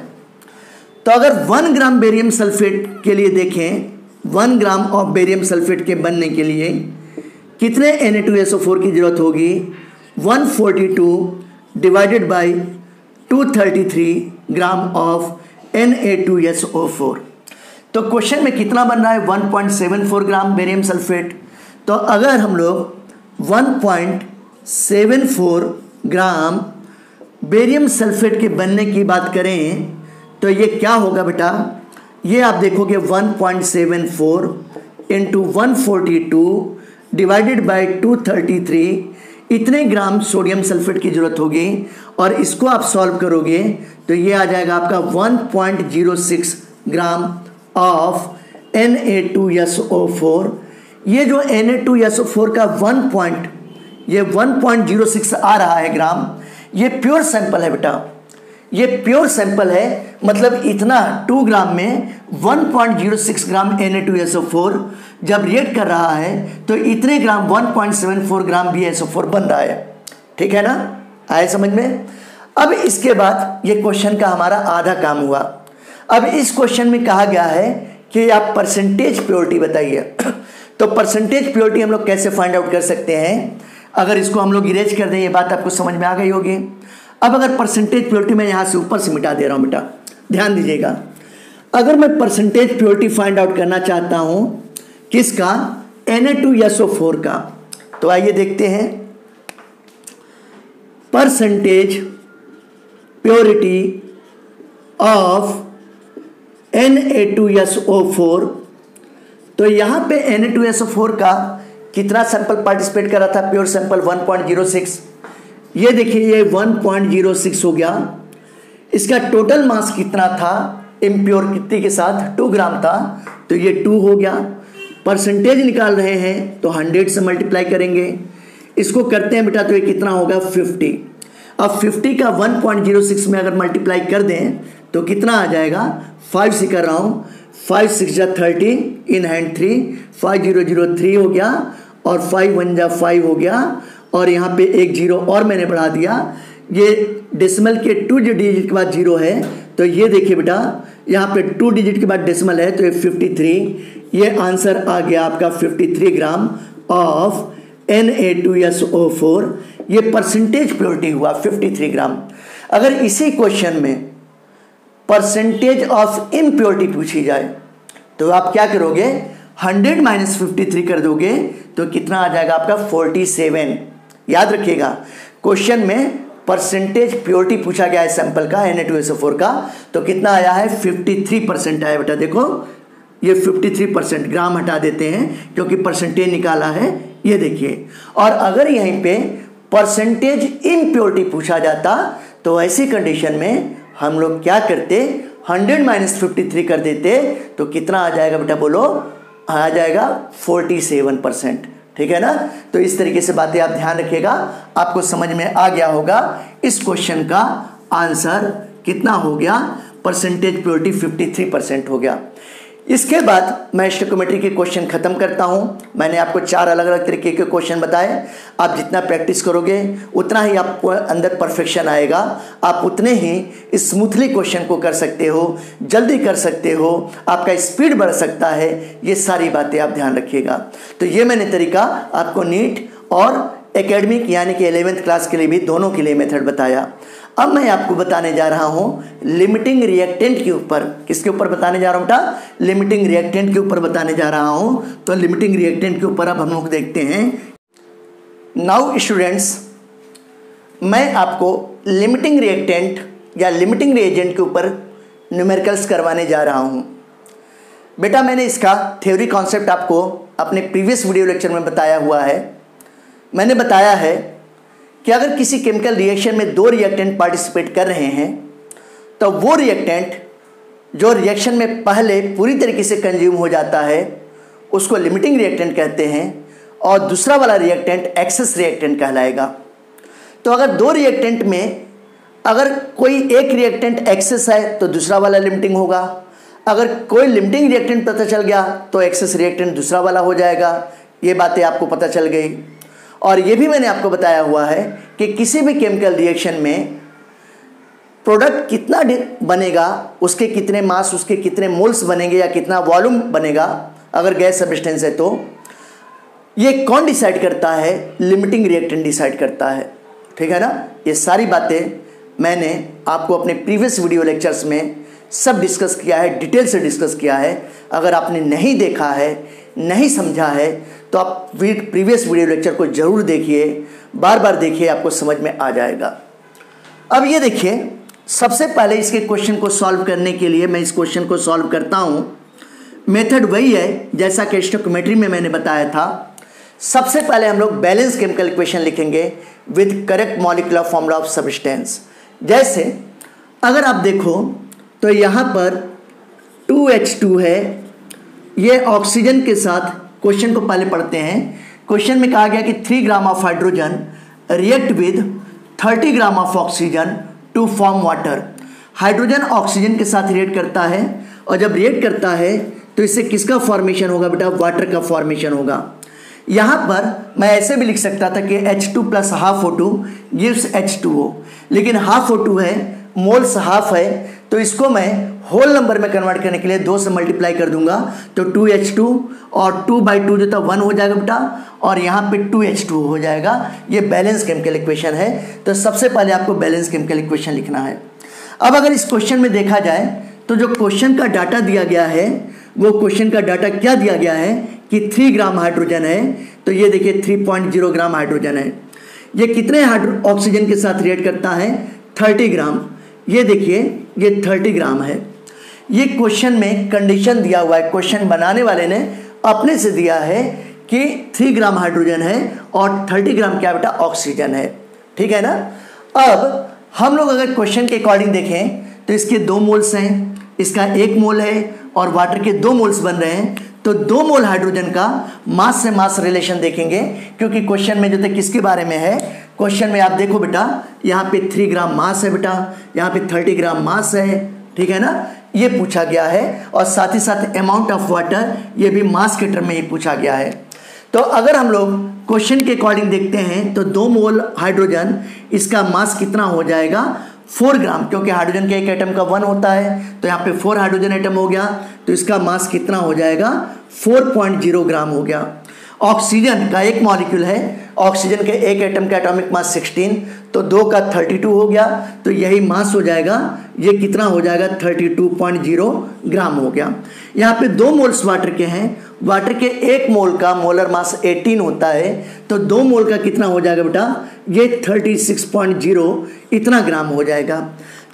तो अगर 1 ग्राम बेरियम सल्फेट के लिए देखें, 1 ग्राम ऑफ बेरियम सल्फेट के बनने के लिए कितने Na2SO4 की जरूरत होगी, 142 divided by 233 gram of Na2SO4। तो क्वेश्चन में कितना बन रहा है 1.74 ग्राम बेरियम सल्फेट। तो अगर हम लोग 1.74 ग्राम बेरियम सल्फेट के बनने की बात करें तो ये क्या होगा बेटा, ये आप देखोगे 1.74 इंटू 142 डिवाइडेड बाई 233, इतने ग्राम सोडियम सल्फेट की जरूरत होगी, और इसको आप सॉल्व करोगे तो ये आ जाएगा आपका 1.06 ग्राम ऑफ Na2SO4। ये जो Na2SO4 का 1.06 आ रहा है ग्राम, ये प्योर सैंपल है बेटा, ये प्योर सैंपल है, मतलब इतना 2 ग्राम में 1.06 ग्राम Na2SO4 जब रिएक्ट कर रहा है तो इतने ग्राम 1.74 ग्राम BaSO4 बन रहा है। ठीक है ना, आए समझ में। अब इसके बाद ये क्वेश्चन का हमारा आधा काम हुआ। अब इस क्वेश्चन में कहा गया है कि आप परसेंटेज प्योरिटी बताइए। तो परसेंटेज प्योरिटी हम लोग कैसे फाइंड आउट कर सकते हैं, अगर इसको हम लोग इरेज कर दें, ये बात आपको समझ में आ गई होगी। अब अगर परसेंटेज प्योरिटी मैं यहाँ से ऊपर से मिटा दे रहा हूँ बेटा, ध्यान दीजिएगा। अगर मैं परसेंटेज प्योरिटी फाइंड आउट करना चाहता हूँ किसका, Na2SO4 का, तो आइए देखते हैं, परसेंटेज प्योरिटी ऑफ Na2SO4। तो यहाँ पे Na2SO4 का कितना सैंपल पार्टिसिपेट कर रहा था, प्योर सैंपल 1.06। ये देखिए ये 1.06 हो गया। इसका टोटल मास कितना था इम्प्योर कितने के साथ, 2 ग्राम था, तो ये 2 हो गया। परसेंटेज निकाल रहे हैं तो 100 से मल्टीप्लाई करेंगे, इसको करते हैं बेटा तो ये कितना होगा 50। अब 50 का 1.06 में अगर मल्टीप्लाई कर दें तो कितना आ जाएगा, 5 से कर रहा हूँ, 5 6 जा 30, इन हैंड 3, 5003 हो गया और 5 1 जा 5 हो गया और यहाँ पे एक जीरो और मैंने बढ़ा दिया। ये डेसिमल के 2 डिजिट के बाद जीरो है, तो ये देखिए बेटा यहाँ पे 2 डिजिट के बाद डेसिमल है तो ये 53। ये आंसर आ गया आपका 53 ग्राम ऑफ Na2SO4। ये परसेंटेज प्योरिटी हुआ 53 ग्राम। अगर इसी क्वेश्चन में परसेंटेज ऑफ इम्प्योरिटी पूछी जाए तो आप क्या करोगे, 100 माइनस 53 कर दोगे तो कितना आ जाएगा आपका 47। याद रखिएगा क्वेश्चन में परसेंटेज प्योरिटी पूछा गया है सैंपल का Na2SO4 का, तो कितना आया है 53% आया बेटा। देखो ये 53%, ग्राम हटा देते हैं क्योंकि परसेंटेज निकाला है, ये देखिए। और अगर यहीं पे परसेंटेज इम्प्योरिटी पूछा जाता तो ऐसी कंडीशन में हम लोग क्या करते, 100 माइनस 53 कर देते तो कितना आ जाएगा बेटा, बोलो, आ जाएगा 47%। ठीक है ना। तो इस तरीके से बातें आप ध्यान रखिएगा, आपको समझ में आ गया होगा। इस क्वेश्चन का आंसर कितना हो गया, परसेंटेज प्योरिटी 53% हो गया। इसके बाद मैं स्टोइकियोमेट्री के क्वेश्चन खत्म करता हूं। मैंने आपको 4 अलग अलग तरीके के क्वेश्चन बताए। आप जितना प्रैक्टिस करोगे उतना ही आपको अंदर परफेक्शन आएगा, आप उतने ही स्मूथली क्वेश्चन को कर सकते हो, जल्दी कर सकते हो, आपका स्पीड बढ़ सकता है। ये सारी बातें आप ध्यान रखिएगा। तो ये मैंने तरीका आपको नीट और एकेडमिक यानी कि 11th क्लास के लिए भी, दोनों के लिए मेथड बताया। अब मैं आपको बताने जा रहा हूं लिमिटिंग रिएक्टेंट के ऊपर। किसके ऊपर बताने जा रहा हूं बेटा, लिमिटिंग रिएक्टेंट के ऊपर बताने जा रहा हूं। तो लिमिटिंग रिएक्टेंट के ऊपर अब हम लोग देखते हैं। नाउ स्टूडेंट्स, मैं आपको लिमिटिंग रिएक्टेंट या लिमिटिंग रिएजेंट के ऊपर न्यूमेरिकल्स करवाने जा रहा हूं। बेटा मैंने इसका थ्योरी कॉन्सेप्ट आपको अपने प्रीवियस वीडियो लेक्चर में बताया हुआ है। मैंने बताया है कि अगर किसी केमिकल रिएक्शन में 2 रिएक्टेंट पार्टिसिपेट कर रहे हैं तो वो रिएक्टेंट जो रिएक्शन में पहले पूरी तरीके से कंज्यूम हो जाता है उसको लिमिटिंग रिएक्टेंट कहते हैं, और दूसरा वाला रिएक्टेंट एक्सेस रिएक्टेंट कहलाएगा। तो अगर 2 रिएक्टेंट में अगर कोई एक रिएक्टेंट एक्सेस है तो दूसरा वाला लिमिटिंग होगा, अगर कोई लिमिटिंग रिएक्टेंट पता चल गया तो एक्सेस रिएक्टेंट दूसरा वाला हो जाएगा। ये बातें आपको पता चल गई। और ये भी मैंने आपको बताया हुआ है कि किसी भी केमिकल रिएक्शन में प्रोडक्ट कितना बनेगा, उसके कितने मास, उसके कितने मोल्स बनेंगे या कितना वॉल्यूम बनेगा, अगर गैस सब्सटेंस है तो ये कौन डिसाइड करता है, लिमिटिंग रिएक्टेंट डिसाइड करता है। ठीक है ना। ये सारी बातें मैंने आपको अपने प्रीवियस वीडियो लेक्चर्स में सब डिस्कस किया है, डिटेल से डिस्कस किया है। अगर आपने नहीं देखा है, नहीं समझा है तो आप प्रीवियस वीडियो लेक्चर को जरूर देखिए, बार बार देखिए, आपको समझ में आ जाएगा। अब ये देखिए, सबसे पहले इसके क्वेश्चन को सॉल्व करने के लिए मैं इस क्वेश्चन को सॉल्व करता हूँ। मेथड वही है जैसा कि स्टोइकियोमेट्री में मैंने बताया था। सबसे पहले हम लोग बैलेंस केमिकल इक्वेशन लिखेंगे with correct molecular formula of substance. जैसे अगर आप देखो तो यहाँ पर 2H2 है, ये ऑक्सीजन के साथ, क्वेश्चन को पहले पढ़ते हैं। क्वेश्चन में कहा गया कि 3 gram of hydrogen react with 30 gram of oxygen to form water. Hydrogen oxygen के साथ रिएक्ट करता है और जब रिएक्ट करता है तो इससे किसका फॉर्मेशन होगा बेटा, वाटर का फॉर्मेशन होगा। यहाँ पर मैं ऐसे भी लिख सकता था कि H2 plus half O2 gives H2O, लेकिन हाफ O2 है, मोल्स हाफ है, तो इसको मैं होल नंबर में कन्वर्ट करने के लिए 2 से मल्टीप्लाई कर दूंगा तो 2H2 और 2/2 जो था 1 हो जाएगा बेटा, और यहाँ पे 2H2 हो जाएगा। ये बैलेंस केमिकल इक्वेशन है। तो सबसे पहले आपको बैलेंस केमिकल इक्वेशन लिखना है। अब अगर इस क्वेश्चन में देखा जाए तो जो क्वेश्चन का डाटा दिया गया है वो क्वेश्चन का डाटा क्या दिया गया है कि 3 ग्राम हाइड्रोजन है, तो ये देखिए 3.0 ग्राम हाइड्रोजन है। ये कितने ऑक्सीजन के साथ रिएक्ट करता है? 30 ग्राम। ये देखिए ये 30 ग्राम है। ये क्वेश्चन में कंडीशन दिया हुआ है, क्वेश्चन बनाने वाले ने अपने से दिया है कि 3 ग्राम हाइड्रोजन है और 30 ग्राम क्या बेटा? ऑक्सीजन है। ठीक है ना। अब हम लोग अगर क्वेश्चन के अकॉर्डिंग देखें तो इसके 2 मोल्स हैं, इसका 1 मोल है और वाटर के 2 मोल्स बन रहे हैं। तो 2 मोल हाइड्रोजन का मास से मास रिलेशन देखेंगे, क्योंकि क्वेश्चन में जो है किसके बारे में है? क्वेश्चन में आप देखो बेटा, यहाँ पे 3 ग्राम मास है बेटा, यहाँ पे 30 ग्राम मास है। ठीक है ना, ये पूछा गया है। और साथ ही साथ अमाउंट ऑफ वाटर, ये भी मास के टर्म में ही पूछा गया है। तो अगर हम लोग क्वेश्चन के अकॉर्डिंग देखते हैं तो 2 मोल हाइड्रोजन, इसका मास कितना हो जाएगा? 4 ग्राम, क्योंकि हाइड्रोजन के एक एटम का 1 होता है, तो यहाँ पे 4 हाइड्रोजन एटम हो गया, तो इसका मास कितना हो जाएगा? 4.0 ग्राम हो गया। ऑक्सीजन का एक मॉलिक्यूल है, ऑक्सीजन के एक एटम का एटॉमिक मास 16, तो 2 का 32 हो गया, तो यही मास हो जाएगा। ये कितना हो जाएगा? 32.0 ग्राम हो गया। यहाँ पे 2 मोल्स वाटर के हैं, वाटर के 1 मोल का मोलर मास 18 होता है, तो 2 मोल का कितना हो जाएगा बेटा? ये 36.0 इतना ग्राम हो जाएगा।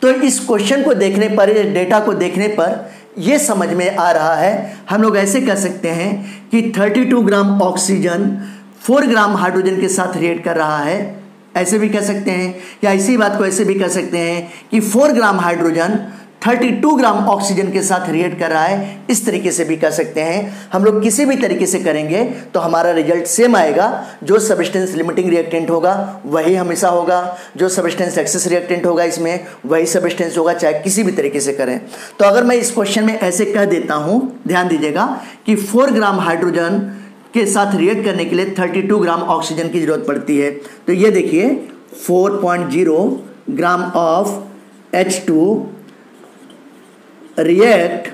तो इस क्वेश्चन को देखने पर, इस डेटा को देखने पर ये समझ में आ रहा है, हम लोग ऐसे कह सकते हैं कि 32 ग्राम ऑक्सीजन 4 ग्राम हाइड्रोजन के साथ रिएक्ट कर रहा है, ऐसे भी कह सकते हैं। या इसी बात को ऐसे भी कह सकते हैं कि 4 ग्राम हाइड्रोजन 32 ग्राम ऑक्सीजन के साथ रिएक्ट कर रहा है, इस तरीके से भी कर सकते हैं। हम लोग किसी भी तरीके से करेंगे तो हमारा रिजल्ट सेम आएगा। जो सब्सटेंस लिमिटिंग रिएक्टेंट होगा वही हमेशा होगा, जो सब्सटेंस एक्सेस रिएक्टेंट होगा इसमें वही सब्सटेंस होगा, चाहे किसी भी तरीके से करें। तो अगर मैं इस क्वेश्चन में ऐसे कह देता हूँ, ध्यान दीजिएगा कि 4 ग्राम हाइड्रोजन के साथ रिएक्ट करने के लिए 32 ग्राम ऑक्सीजन की जरूरत पड़ती है। तो ये देखिए 4.0 gram of H2 react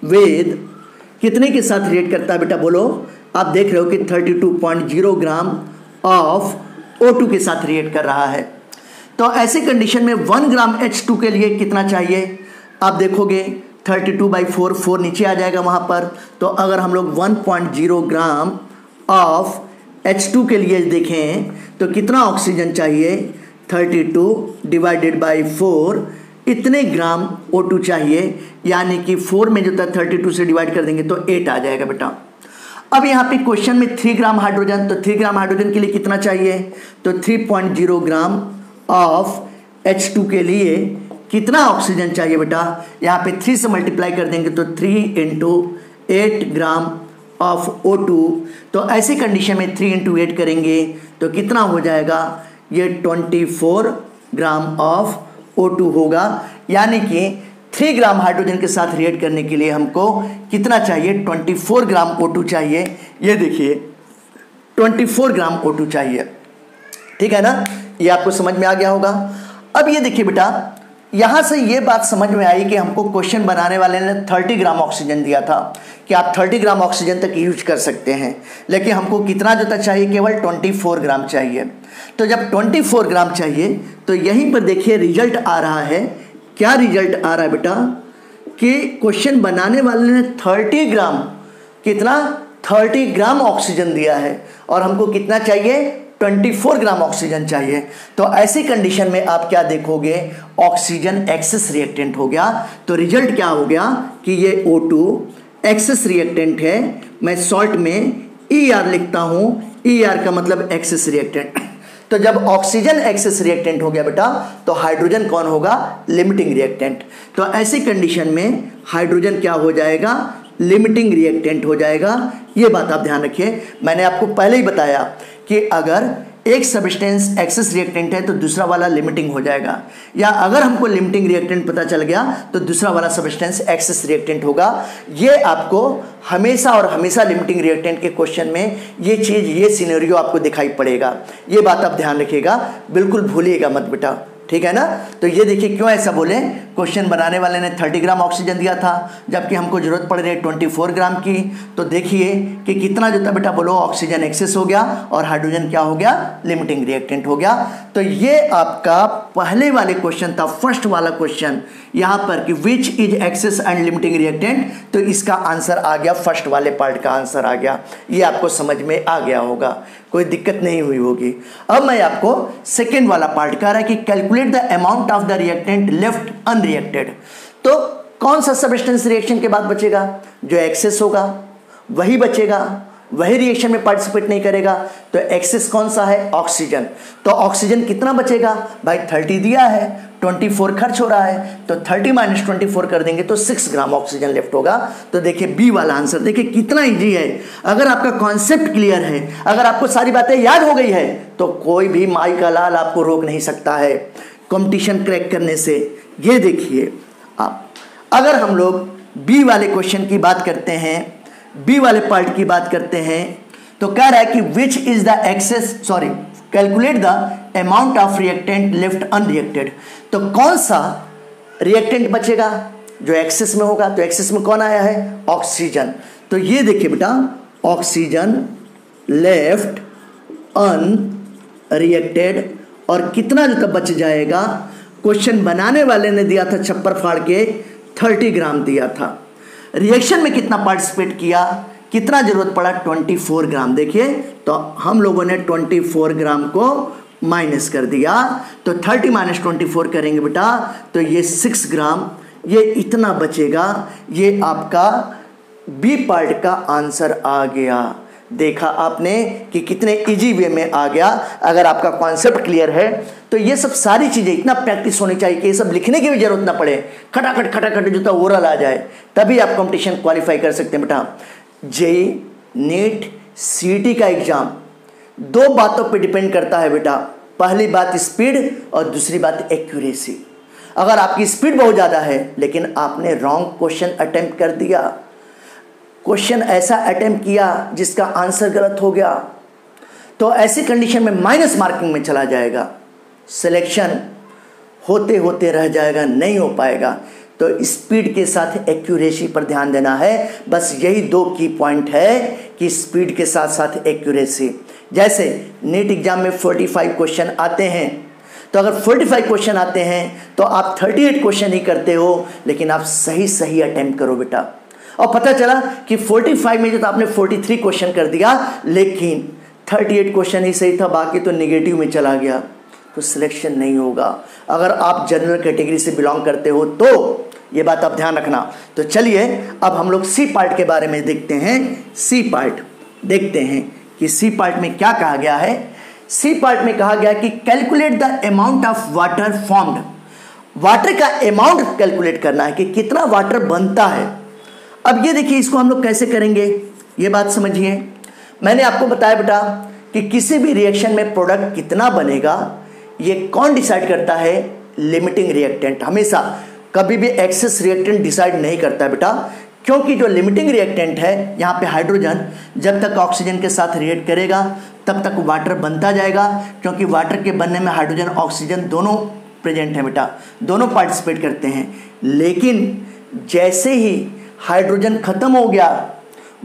with कितने के साथ रिएक्ट करता है बेटा? बोलो। आप देख रहे हो कि 32.0 ग्राम ऑफ O2 के साथ रिएक्ट कर रहा है। तो ऐसे कंडीशन में 1 ग्राम H2 के लिए कितना चाहिए? आप देखोगे 32/4, 4 नीचे आ जाएगा वहाँ पर। तो अगर हम लोग 1.0 ग्राम ऑफ H2 के लिए देखें तो कितना ऑक्सीजन चाहिए? 32 डिवाइडेड बाई 4, इतने ग्राम O2 चाहिए, यानी कि 4 में जो था 32 से डिवाइड कर देंगे तो 8 आ जाएगा बेटा। अब यहाँ पे क्वेश्चन में 3 ग्राम हाइड्रोजन, तो 3 ग्राम हाइड्रोजन के लिए कितना चाहिए? तो 3.0 ग्राम ऑफ H2 के लिए कितना ऑक्सीजन चाहिए बेटा? यहाँ पे 3 से मल्टीप्लाई कर देंगे तो 3 × 8 ग्राम ऑफ O2। तो ऐसी कंडीशन में 3 × 8 करेंगे तो कितना हो जाएगा? ये 24 ग्राम ऑफ O2 होगा। यानी कि 3 ग्राम हाइड्रोजन के साथ रिएक्ट करने के लिए हमको कितना चाहिए? 24 ग्राम O2 चाहिए। ये देखिए 24 ग्राम O2 चाहिए। ठीक है ना, ये आपको समझ में आ गया होगा। अब ये देखिए बेटा, यहाँ से ये बात समझ में आई कि हमको क्वेश्चन बनाने वाले ने 30 ग्राम ऑक्सीजन दिया था कि आप 30 ग्राम ऑक्सीजन तक यूज कर सकते हैं, लेकिन हमको कितना जो चाहिए? केवल 24 ग्राम चाहिए। तो जब 24 ग्राम चाहिए तो यहीं पर देखिए रिजल्ट आ रहा है। क्या रिजल्ट आ रहा है बेटा? कि क्वेश्चन बनाने वाले ने 30 ग्राम, कितना? 30 ग्राम ऑक्सीजन दिया है और हमको कितना चाहिए? 24 ग्राम ऑक्सीजन चाहिए। तो ऐसी कंडीशन में आप क्या देखोगे? ऑक्सीजन एक्सेस रिएक्टेंट हो गया। तो रिजल्ट क्या हो गया कि ये O2 एक्सेस रिएक्टेंट है। मैं शॉर्ट में ER लिखता हूं, ER का मतलब एक्सेस रिएक्टेंट। तो जब ऑक्सीजन एक्सेस रिएक्टेंट हो गया बेटा, तो हाइड्रोजन कौन होगा? Limiting reactant. तो ऐसी कंडीशन में हाइड्रोजन क्या हो जाएगा? लिमिटिंग रिएक्टेंट हो जाएगा। ये बात आप ध्यान रखिए। मैंने आपको पहले ही बताया कि अगर एक सब्सटेंस एक्सेस रिएक्टेंट है तो दूसरा वाला लिमिटिंग हो जाएगा, या अगर हमको लिमिटिंग रिएक्टेंट पता चल गया तो दूसरा वाला सब्सटेंस एक्सेस रिएक्टेंट होगा। ये आपको हमेशा और हमेशा लिमिटिंग रिएक्टेंट के क्वेश्चन में ये चीज़, ये सिनेरियो आपको दिखाई पड़ेगा। ये बात आप ध्यान रखिएगा, बिल्कुल भूलिएगा मत बेटा। ठीक है ना। तो ये देखिए क्यों ऐसा बोले, क्वेश्चन बनाने वाले ने 30 ग्राम ऑक्सीजन दिया था जबकि हमको जरूरत पड़ रही है 24 ग्राम की। तो देखिए कि कितना जो था बेटा, बोलो ऑक्सीजन एक्सेस हो गया और हाइड्रोजन क्या हो गया? लिमिटिंग रिएक्टेंट हो गया। तो ये आपका पहले वाले क्वेश्चन था, फर्स्ट वाला क्वेश्चन यहाँ पर कि which is excess and limiting reactant, तो इसका आंसर आ गया, फर्स्ट वाले पार्ट का आंसर आ गया। ये आपको समझ में आ गया होगा, कोई दिक्कत नहीं हुई होगी। अब मैं आपको सेकेंड वाला पार्ट कह रहा है कि calculate the amount of the reactant left unreacted. तो कौन सा सब्सटेंस रिएक्शन के बाद बचेगा? जो एक्सेस होगा वही बचेगा, वही रिएक्शन में पार्टिसिपेट नहीं करेगा। तो एक्सेस कौन सा है? ऑक्सीजन। तो ऑक्सीजन कितना बचेगा भाई? 30 दिया है, 24 खर्च हो रहा है, तो 30 - 24 कर देंगे तो 6 ग्राम ऑक्सीजन लेफ्ट होगा। तो देखिए बी वाला आंसर, देखिए कितना इजी है। अगर आपका कॉन्सेप्ट क्लियर है, अगर आपको सारी बातें याद हो गई है, तो कोई भी माई का लाल आपको रोक नहीं सकता है कंपटीशन क्रैक करने से। ये देखिए आप, अगर हम लोग बी वाले क्वेश्चन की बात करते हैं, बी वाले पार्ट की बात करते हैं, तो कह रहा है कि which is the excess, sorry, calculate the amount of reactant left unreacted. तो कौन सा रिएक्टेंट बचेगा? जो एक्सेस में होगा। तो एक्सेस में कौन आया है? ऑक्सीजन। तो ये देखिए बेटा, ऑक्सीजन लेफ्ट अनरिएक्टेड, और कितना जो बच जाएगा? क्वेश्चन बनाने वाले ने दिया था छप्पर फाड़ के 30 ग्राम दिया था। रिएक्शन में कितना पार्टिसिपेट किया, कितना जरूरत पड़ा? 24 ग्राम। देखिए तो हम लोगों ने 24 ग्राम को माइनस कर दिया, तो 30 - 24 करेंगे बेटा, तो ये 6 ग्राम, ये इतना बचेगा। ये आपका बी पार्ट का आंसर आ गया। देखा आपने कि कितने इजी वे में आ गया। अगर आपका कॉन्सेप्ट क्लियर है तो ये सब सारी चीज़ें इतना प्रैक्टिस होनी चाहिए कि ये सब लिखने की भी जरूरत ना पड़े, खटाखट जो था ओरल आ जाए, तभी आप कंपटीशन क्वालिफाई कर सकते हैं बेटा। जेई, नीट, सीईटी का एग्जाम 2 बातों पे डिपेंड करता है बेटा। पहली बात स्पीड और दूसरी बात एक्यूरेसी। अगर आपकी स्पीड बहुत ज़्यादा है लेकिन आपने रॉन्ग क्वेश्चन अटेम्प्ट कर दिया, क्वेश्चन ऐसा अटेम्प्ट किया जिसका आंसर गलत हो गया, तो ऐसी कंडीशन में माइनस मार्किंग में चला जाएगा, सिलेक्शन होते होते रह जाएगा, नहीं हो पाएगा। तो स्पीड के साथ एक्यूरेसी पर ध्यान देना है। बस यही 2 की पॉइंट है कि स्पीड के साथ साथ एक्यूरेसी। जैसे नीट एग्जाम में 45 क्वेश्चन आते हैं, तो अगर 45 क्वेश्चन आते हैं तो आप 38 क्वेश्चन ही करते हो, लेकिन आप सही अटेम्प्ट करो बेटा। और पता चला कि 45 में जो तो आपने 43 क्वेश्चन कर दिया, लेकिन 38 क्वेश्चन ही सही था, बाकी तो नेगेटिव में चला गया, तो सिलेक्शन नहीं होगा। अगर आप जनरल कैटेगरी से बिलोंग करते हो तो ये बात आप ध्यान रखना। तो चलिए अब हम लोग सी पार्ट के बारे में देखते हैं। सी पार्ट देखते हैं कि सी पार्ट में क्या कहा गया है। सी पार्ट में कहा गया कि calculate the amount of water formed. Water का अमाउंट कैलकुलेट करना है कि कितना वाटर बनता है। अब ये देखिए, इसको हम लोग कैसे करेंगे, ये बात समझिए। मैंने आपको बताया बेटा कि किसी भी रिएक्शन में प्रोडक्ट कितना बनेगा ये कौन डिसाइड करता है? Limiting reactant. हमेशा कभी भी एक्सेस रिएक्टेंट डिसाइड नहीं करता है बेटा, क्योंकि जो लिमिटिंग रिएक्टेंट है यहाँ पे हाइड्रोजन जब तक ऑक्सीजन के साथ रिएक्ट करेगा तब तक वाटर बनता जाएगा, क्योंकि वाटर के बनने में हाइड्रोजन ऑक्सीजन दोनों प्रेजेंट हैं बेटा, दोनों पार्टिसिपेट करते हैं। लेकिन जैसे ही हाइड्रोजन खत्म हो गया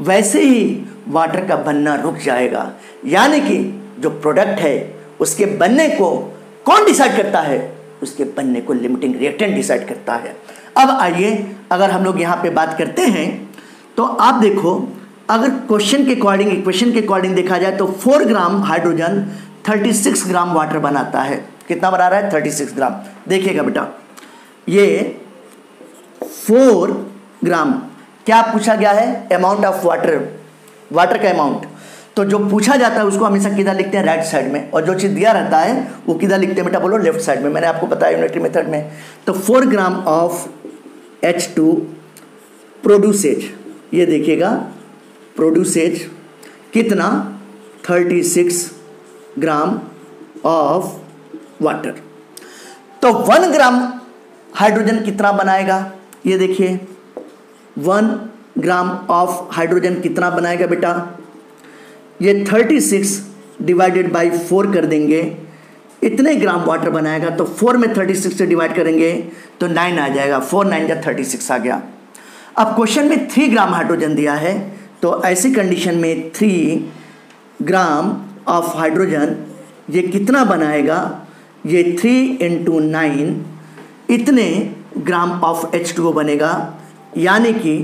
वैसे ही वाटर का बनना रुक जाएगा। यानी कि जो प्रोडक्ट है उसके बनने को कौन डिसाइड करता है? उसके बनने को लिमिटिंग रिएक्टेंट डिसाइड करता है। अब आइए, अगर हम लोग यहाँ पे बात करते हैं तो आप देखो, अगर क्वेश्चन के अकॉर्डिंग, इक्वेशन के अकॉर्डिंग देखा जाए तो 4 ग्राम हाइड्रोजन 36 ग्राम वाटर बनाता है। कितना बना रहा है? 36 ग्राम। देखिएगा बेटा, ये 4 ग्राम क्या पूछा गया है? अमाउंट ऑफ वाटर, वाटर का अमाउंट। तो जो पूछा जाता है उसको हमेशा किधर लिखते हैं? राइट साइड में, और जो चीज़ दिया रहता है वो किधर लिखते हैं बेटा? बोलो, लेफ्ट साइड में। मैंने आपको बताया यूनिटरी मेथड में। तो 4 ग्राम ऑफ H2 प्रोड्यूसेज, ये देखिएगा प्रोड्यूसेज कितना? 36 ग्राम ऑफ वाटर। तो 1 ग्राम हाइड्रोजन कितना बनाएगा? ये देखिए 1 ग्राम ऑफ हाइड्रोजन कितना बनाएगा बेटा? ये 36 डिवाइडेड बाई 4 कर देंगे, इतने ग्राम वाटर बनाएगा। तो 4 में 36 से डिवाइड करेंगे तो 9 आ जाएगा, 4 9 जा 36 आ गया। अब क्वेश्चन में 3 ग्राम हाइड्रोजन दिया है, तो ऐसी कंडीशन में 3 ग्राम ऑफ हाइड्रोजन ये कितना बनाएगा? ये 3 × 9 इतने ग्राम ऑफ H2O बनेगा, यानी कि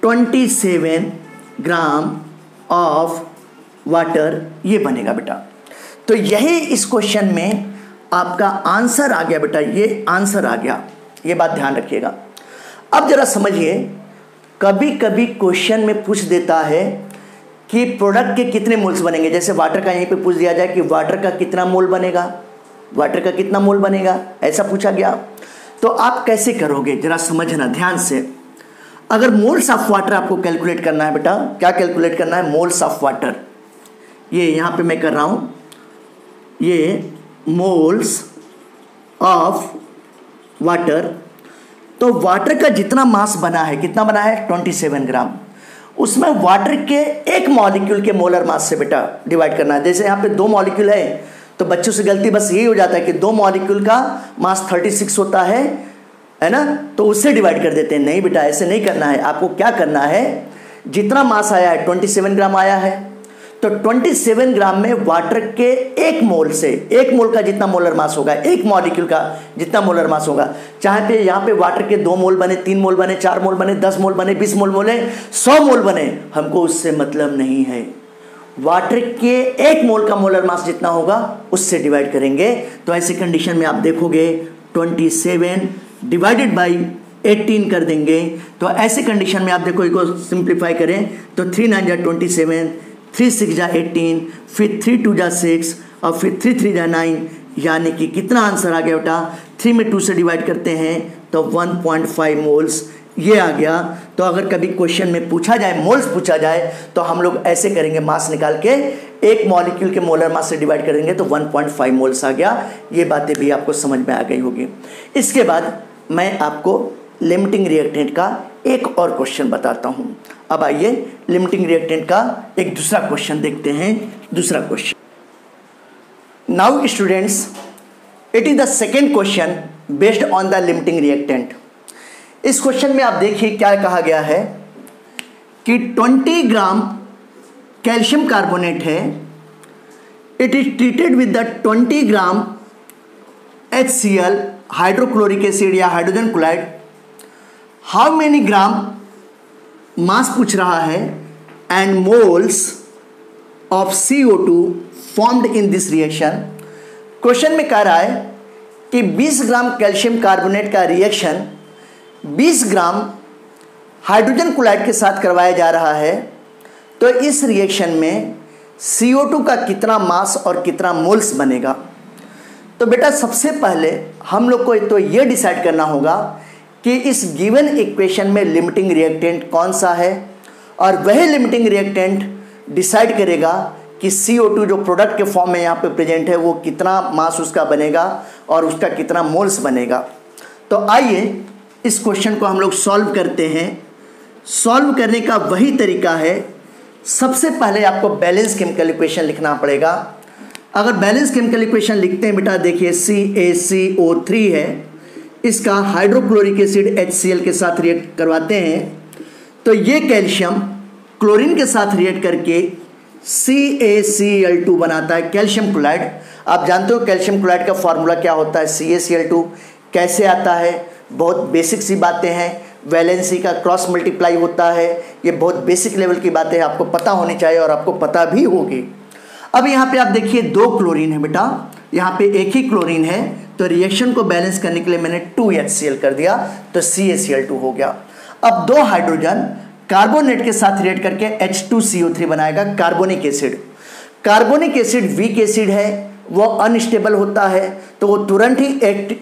27 ग्राम ऑफ वाटर ये बनेगा बेटा। तो यही इस क्वेश्चन में आपका आंसर आ गया बेटा, ये आंसर आ गया, ये बात ध्यान रखिएगा। अब जरा समझिए, कभी कभी क्वेश्चन में पूछ देता है कि प्रोडक्ट के कितने मोल्स बनेंगे। जैसे वाटर का यहीं पे पूछ दिया जाए कि वाटर का कितना मोल बनेगा, वाटर का कितना मोल बनेगा, ऐसा पूछा गया। तो आप कैसे करोगे जरा समझना ध्यान से। अगर मोल्स ऑफ वाटर आपको कैलकुलेट करना है बेटा, क्या कैलकुलेट करना है, मोल्स ऑफ वाटर। ये यहाँ पे मैं कर रहा हूँ, ये मोल्स ऑफ वाटर। तो वाटर का जितना मास बना है, कितना बना है, 27 ग्राम। उसमें वाटर के एक मॉलिक्यूल के मोलर मास से बेटा डिवाइड करना है। जैसे यहाँ पे 2 मॉलिक्यूल है, तो बच्चों से गलती बस यही हो जाता है कि 2 मॉलिक्यूल का मास 36 होता है ना, तो उससे डिवाइड कर देते हैं। नहीं बेटा, ऐसे नहीं करना है। आपको क्या करना है, जितना मास आया है 27 ग्राम आया है, तो 27 ग्राम में वाटर के एक मोल से, एक मोल का जितना मोलर मास होगा, एक मॉलिक्यूल का जितना मोलर मास होगा, चाहे पे यहाँ पे वाटर के 2 मोल बने, 3 मोल बने, 4 मोल बने, 10 मोल बने, 20 मोल बने, 100 मोल बने, हमको उससे मतलब नहीं है। वाटर के एक मोल का मोलर मास जितना होगा उससे डिवाइड करेंगे। तो ऐसी कंडीशन में आप देखोगे 27 डिवाइडेड बाई 18 कर देंगे। तो ऐसे कंडीशन में आप देखो, इसको सिंप्लीफाई करें तो 3 9 जा 27, 3 6 जा 18, फिर 3 2 जा 6 और फिर 3 3 जा 9, यानी कि कितना आंसर आ गया बेटा, 3 में 2 से डिवाइड करते हैं तो 1.5 मोल्स ये आ गया। तो अगर कभी क्वेश्चन में पूछा जाए, मोल्स पूछा जाए, तो हम लोग ऐसे करेंगे, मास निकाल के एक मॉलिक्यूल के मोलर मास से डिवाइड करेंगे तो 1.5 मोल्स आ गया। ये बातें भी आपको समझ में आ गई होगी। इसके बाद मैं आपको लिमिटिंग रिएक्टेंट का एक और क्वेश्चन बताता हूं। अब आइए लिमिटिंग रिएक्टेंट का एक दूसरा क्वेश्चन देखते हैं। दूसरा question, now students, it is the second question based on the limiting reactant. इस क्वेश्चन में आप देखिए क्या कहा गया है कि 20 ग्राम कैल्शियम कार्बोनेट है, it is treated with the 20 gram HCl hydrochloric acid या hydrogen chloride. How many gram मास पूछ रहा है and moles of CO2 formed in this reaction. Question में कह रहा है कि 20 ग्राम कैल्शियम कार्बोनेट का रिएक्शन 20 ग्राम हाइड्रोजन क्लोराइड के साथ करवाया जा रहा है। तो इस रिएक्शन में CO2 का कितना मास और कितना मोल्स बनेगा। तो बेटा सबसे पहले हम लोग को तो ये डिसाइड करना होगा कि इस गिवन इक्वेशन में लिमिटिंग रिएक्टेंट कौन सा है, और वही लिमिटिंग रिएक्टेंट डिसाइड करेगा कि CO2 जो प्रोडक्ट के फॉर्म में यहाँ पे प्रेजेंट है वो कितना मास उसका बनेगा और उसका कितना मोल्स बनेगा। तो आइए इस क्वेश्चन को हम लोग सॉल्व करते हैं। सॉल्व करने का वही तरीका है, सबसे पहले आपको बैलेंस केमिकल इक्वेशन लिखना पड़ेगा। अगर बैलेंस केमिकल इक्वेशन लिखते हैं बेटा, देखिए CaCO3 है, इसका हाइड्रोक्लोरिक एसिड HCl के साथ रिएक्ट करवाते हैं तो ये कैल्शियम क्लोरीन के साथ रिएक्ट करके CaCl2 बनाता है, कैल्शियम क्लोराइड। आप जानते हो कैल्शियम क्लोराइड का फॉर्मूला क्या होता है, CaCl2। कैसे आता है, बहुत बेसिक सी बातें हैं। वैलेंसी का क्रॉस मल्टीप्लाई होता है, ये बहुत बेसिक लेवल की बातें आपको पता होनी चाहिए और आपको पता भी होगी। अब यहाँ पे आप देखिए 2 क्लोरीन है बेटा, यहाँ पे एक ही क्लोरीन है, तो रिएक्शन को बैलेंस करने के लिए मैंने 2 HCl कर दिया तो CaCl2 हो गया। अब 2 हाइड्रोजन कार्बोनेट के साथ रिएक्ट करके H2CO3 बनाएगा, carbonic acid. Carbonic acid weak acid है, वो अनस्टेबल होता है, तो वो तुरंत ही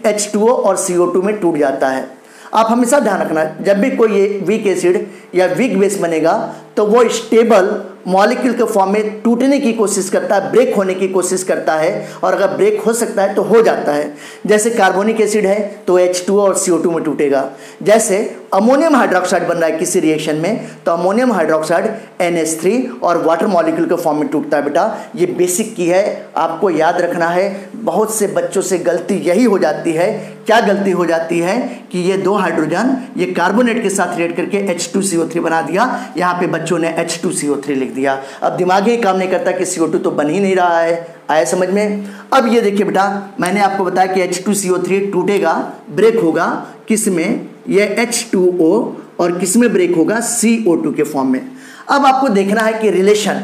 H2O और CO2 में टूट जाता है। आप हमेशा ध्यान रखना, जब भी कोई वीक एसिड या वीक बेस बनेगा तो वो स्टेबल मॉलिक्यूल के फॉर्म में टूटने की कोशिश करता है, ब्रेक होने की कोशिश करता है, और अगर ब्रेक हो सकता है तो हो जाता है। जैसे कार्बोनिक एसिड है तो H2O और CO2 में टूटेगा। जैसे अमोनियम हाइड्रोक्साइड बन रहा है किसी रिएक्शन में, तो अमोनियम हाइड्रोक्साइड NH3 और वाटर मॉलिक्यूल के फॉर्म में टूटता है बेटा। ये बेसिक की है, आपको याद रखना है। बहुत से बच्चों से गलती यही हो जाती है। क्या गलती हो जाती है कि ये 2 हाइड्रोजन ये कार्बोनेट के साथ रिएक्ट करके H2CO3 बना दिया। यहाँ पे बच्चों बच्चों ने H2CO3 लिख दिया। अब दिमाग ही काम नहीं करता कि CO2 तो बन ही नहीं रहा है। आया समझ में? अब ये देखिए बेटा, मैंने आपको बताया कि H2CO3 टूटेगा, ब्रेक होगा किस में, ये H2O, और किस में ब्रेक होगा, CO2 के फॉर्म में। अब आपको देखना है कि रिलेशन,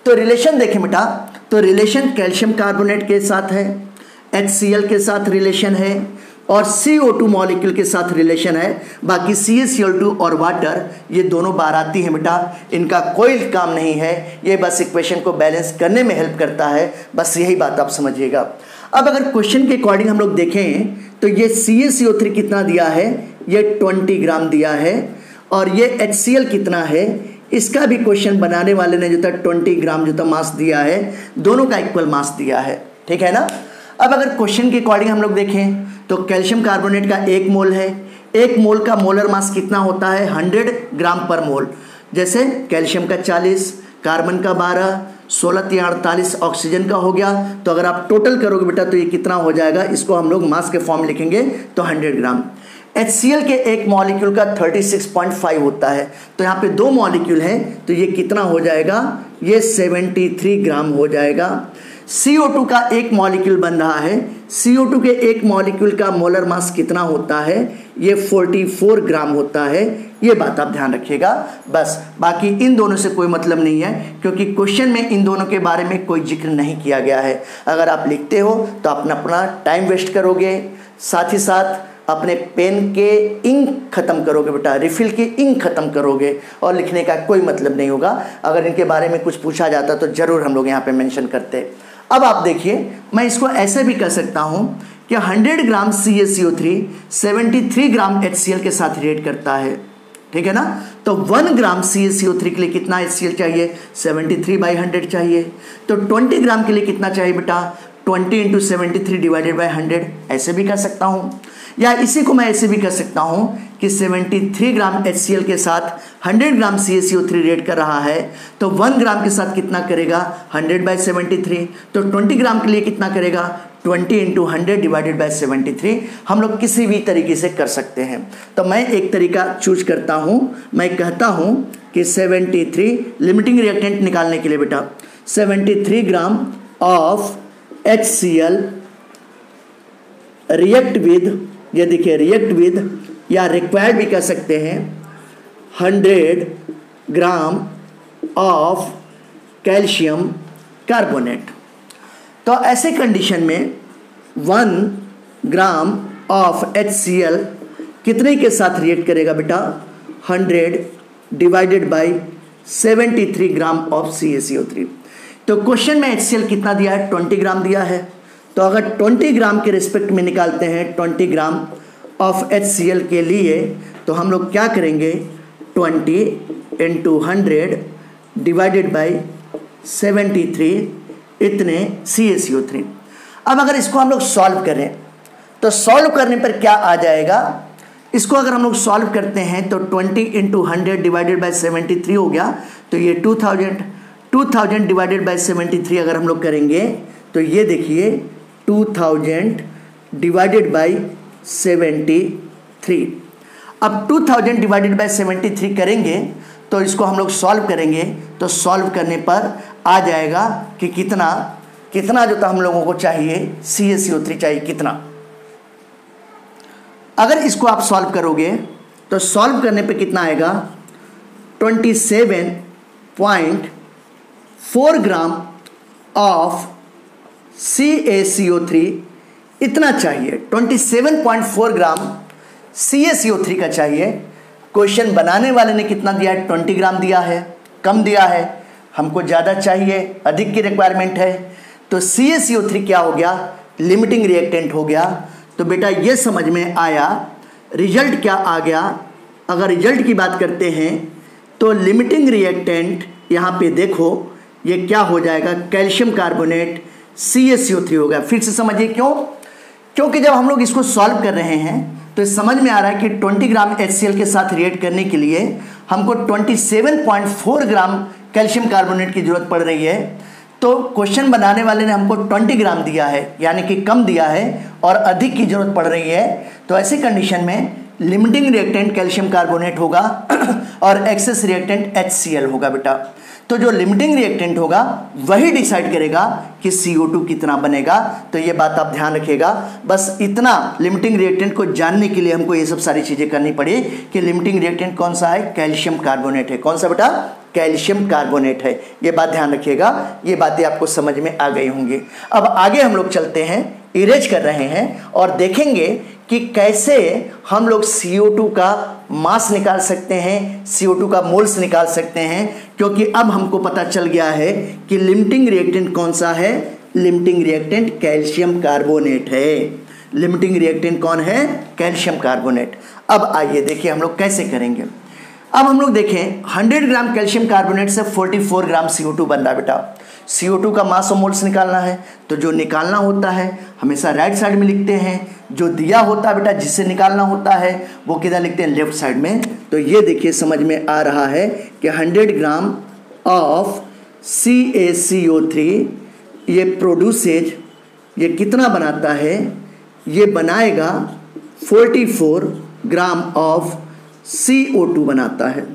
तो रिलेशन देखें बेटा, तो रिलेशन कैल्शियम कार्बोनेट के साथ है, HCl के साथ रिलेशन है, और CO2 मॉलिक्यूल के साथ रिलेशन है। बाकी CaCl2 और वाटर ये दोनों बाराती हैं बेटा, इनका कोई काम नहीं है, ये बस इक्वेशन को बैलेंस करने में हेल्प करता है, बस यही बात आप समझिएगा। अब अगर क्वेश्चन के अकॉर्डिंग हम लोग देखें तो ये CaCO3 कितना दिया है, ये 20 ग्राम दिया है, और ये HCl कितना है, इसका भी क्वेश्चन बनाने वाले ने जो था 20 ग्राम जो था मास दिया है, दोनों का इक्वल मास दिया है, ठीक है ना। अब अगर क्वेश्चन के अकॉर्डिंग हम लोग देखें तो कैल्शियम कार्बोनेट का 1 मोल है, 1 मोल का मोलर मास कितना होता है, 100 ग्राम पर मोल। जैसे कैल्शियम का 40, कार्बन का 12, 16 या 48 ऑक्सीजन का हो गया, तो अगर आप टोटल करोगे बेटा तो ये कितना हो जाएगा, इसको हम लोग मास के फॉर्म लिखेंगे तो 100 ग्राम। HCl के एक मॉलिक्यूल का 36.5 होता है, तो यहाँ पे 2 मॉलिक्यूल हैं, तो ये कितना हो जाएगा, ये 73 ग्राम हो जाएगा। CO2 का एक मॉलिक्यूल बन रहा है, CO2 के एक मॉलिक्यूल का मोलर मास कितना होता है, ये 44 ग्राम होता है, ये बात आप ध्यान रखिएगा बस। बाकी इन दोनों से कोई मतलब नहीं है, क्योंकि क्वेश्चन में इन दोनों के बारे में कोई जिक्र नहीं किया गया है। अगर आप लिखते हो तो अपना टाइम वेस्ट करोगे, साथ ही साथ अपने पेन के इंक खत्म करोगे बेटा, रिफिल की इंक खत्म करोगे, और लिखने का कोई मतलब नहीं होगा। अगर इनके बारे में कुछ पूछा जाता तो जरूर हम लोग यहाँ पे मेंशन करते। अब आप देखिए, मैं इसको ऐसे भी कर सकता हूँ कि 100 ग्राम CaCO3 73 ग्राम HCl के साथ रिएक्ट करता है, ठीक है ना। तो 1 ग्राम CaCO3 के लिए कितना HCl चाहिए, 73/100 चाहिए। तो 20 ग्राम के लिए कितना चाहिए बेटा, 20 × 73 / 100, ऐसे भी कर सकता हूँ। या इसी को मैं ऐसे भी कर सकता हूँ कि 73 ग्राम HCl के साथ 100 ग्राम CaCO3 रिएक्ट कर रहा है, तो 1 ग्राम के साथ कितना करेगा, 100/73। तो 20 ग्राम के लिए कितना करेगा, 20 × 100 / 73। हम लोग किसी भी तरीके से कर सकते हैं। तो मैं एक तरीका चूज करता हूँ, मैं कहता हूँ कि 73 लिमिटिंग रिएक्टेंट निकालने के लिए बेटा, 73 gram of HCl react with, ये देखिए रिएक्ट विद, या रिक्वायर्ड भी कह सकते हैं, 100 ग्राम ऑफ कैल्शियम कार्बोनेट। तो ऐसे कंडीशन में 1 ग्राम ऑफ HCl कितने के साथ रिएक्ट करेगा बेटा, 100 / 73 ग्राम ऑफ CaCO3। तो क्वेश्चन में HCl कितना दिया है, 20 ग्राम दिया है। तो अगर 20 ग्राम के रिस्पेक्ट में निकालते हैं 20 ग्राम ऑफ HCl के लिए, तो हम लोग क्या करेंगे, 20 × 100 / 73 इतने CaCO3। अब अगर इसको हम लोग सॉल्व करें तो सॉल्व करने पर क्या आ जाएगा, इसको अगर हम लोग सॉल्व करते हैं तो 20 × 100 / 73 हो गया, तो ये 2000 / 73 अगर हम लोग करेंगे तो ये देखिए 2000 / 73। अब 2000 / 73 करेंगे तो इसको हम लोग सॉल्व करेंगे, तो सॉल्व करने पर आ जाएगा कि कितना जो था हम लोगों को चाहिए, CaCO3 चाहिए कितना। अगर इसको आप सॉल्व करोगे तो सॉल्व करने पे कितना आएगा, 27.4 ग्राम ऑफ CaCO3 इतना चाहिए, 27.4 ग्राम CaCO3 का चाहिए। क्वेश्चन बनाने वाले ने कितना दिया है, 20 ग्राम दिया है, कम दिया है, हमको ज़्यादा चाहिए, अधिक की रिक्वायरमेंट है। तो CaCO3 क्या हो गया, लिमिटिंग रिएक्टेंट हो गया। तो बेटा ये समझ में आया, रिजल्ट क्या आ गया। अगर रिजल्ट की बात करते हैं तो लिमिटिंग रिएक्टेंट यहाँ पे देखो ये क्या हो जाएगा, कैल्शियम कार्बोनेट CaCO3 हो गया। फिर से समझिए क्यों, क्योंकि जब हम लोग इसको सॉल्व कर रहे हैं तो समझ में आ रहा है कि 20 ग्राम HCl के साथ रिएक्ट करने के लिए हमको 27.4 ग्राम कैल्शियम कार्बोनेट की जरूरत पड़ रही है। तो क्वेश्चन बनाने वाले ने हमको 20 ग्राम दिया है, यानी कि कम दिया है, और अधिक की जरूरत पड़ रही है। तो ऐसी कंडीशन में लिमिटिंग रिएक्टेंट कैल्शियम कार्बोनेट होगा और एक्सेस रिएक्टेंट HCl होगा बेटा। तो जो लिमिटिंग रिएक्टेंट होगा वही डिसाइड करेगा कि CO2 कितना बनेगा। तो ये बात आप ध्यान रखिएगा। बस इतना लिमिटिंग रिएक्टेंट को जानने के लिए हमको ये सब सारी चीज़ें करनी पड़ी कि लिमिटिंग रिएक्टेंट कौन सा है, कैल्शियम कार्बोनेट है। कौन सा बेटा, कैल्शियम कार्बोनेट है। ये बात ध्यान रखिएगा, ये बातें आपको समझ में आ गई होंगी। अब आगे हम लोग चलते हैं, इरेज कर रहे हैं और देखेंगे कि कैसे हम लोग CO2 का मास निकाल सकते हैं, CO2 का मोल्स निकाल सकते हैं। क्योंकि अब हमको पता चल गया है कि लिमिटिंग रिएक्टेंट कौन सा है, लिमिटिंग रिएक्टेंट कैल्शियम कार्बोनेट है। लिमिटिंग रिएक्टेंट कौन है, कैल्शियम कार्बोनेट। अब आइए देखिए हम लोग कैसे करेंगे। अब हम लोग देखें 100 ग्राम कैल्शियम कार्बोनेट से 44 ग्राम CO2 बन रहा है बेटा। CO2 का मास और मोल्स निकालना है, तो जो निकालना होता है हमेशा राइट साइड में लिखते हैं, जो दिया होता है बेटा जिससे निकालना होता है वो किधर लिखते हैं, लेफ्ट साइड में। तो ये देखिए समझ में आ रहा है कि 100 ग्राम ऑफ CaCO3 ये प्रोड्यूसेज, ये कितना बनाता है, ये बनाएगा 44 ग्राम ऑफ CO2 बनाता है।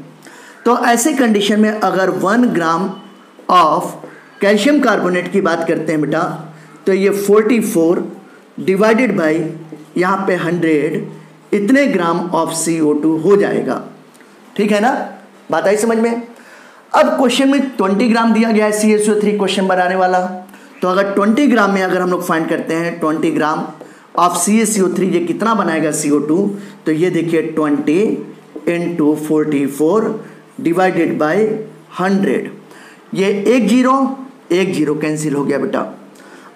तो ऐसे कंडीशन में अगर 1 ग्राम ऑफ कैल्शियम कार्बोनेट की बात करते हैं बेटा, तो ये 44 डिवाइडेड बाई यहाँ पे 100 इतने ग्राम ऑफ CO2 हो जाएगा। ठीक है ना, बात आई समझ में। अब क्वेश्चन में 20 ग्राम दिया गया है CaCO3 क्वेश्चन बनाने वाला। तो अगर 20 ग्राम में अगर हम लोग फाइंड करते हैं 20 ग्राम ऑफ CaCO3 ये कितना बनाएगा CO2, तो ये देखिए 20 इंटू 44 डिवाइडेड बाई 100, ये एक जीरो कैंसिल हो गया बेटा।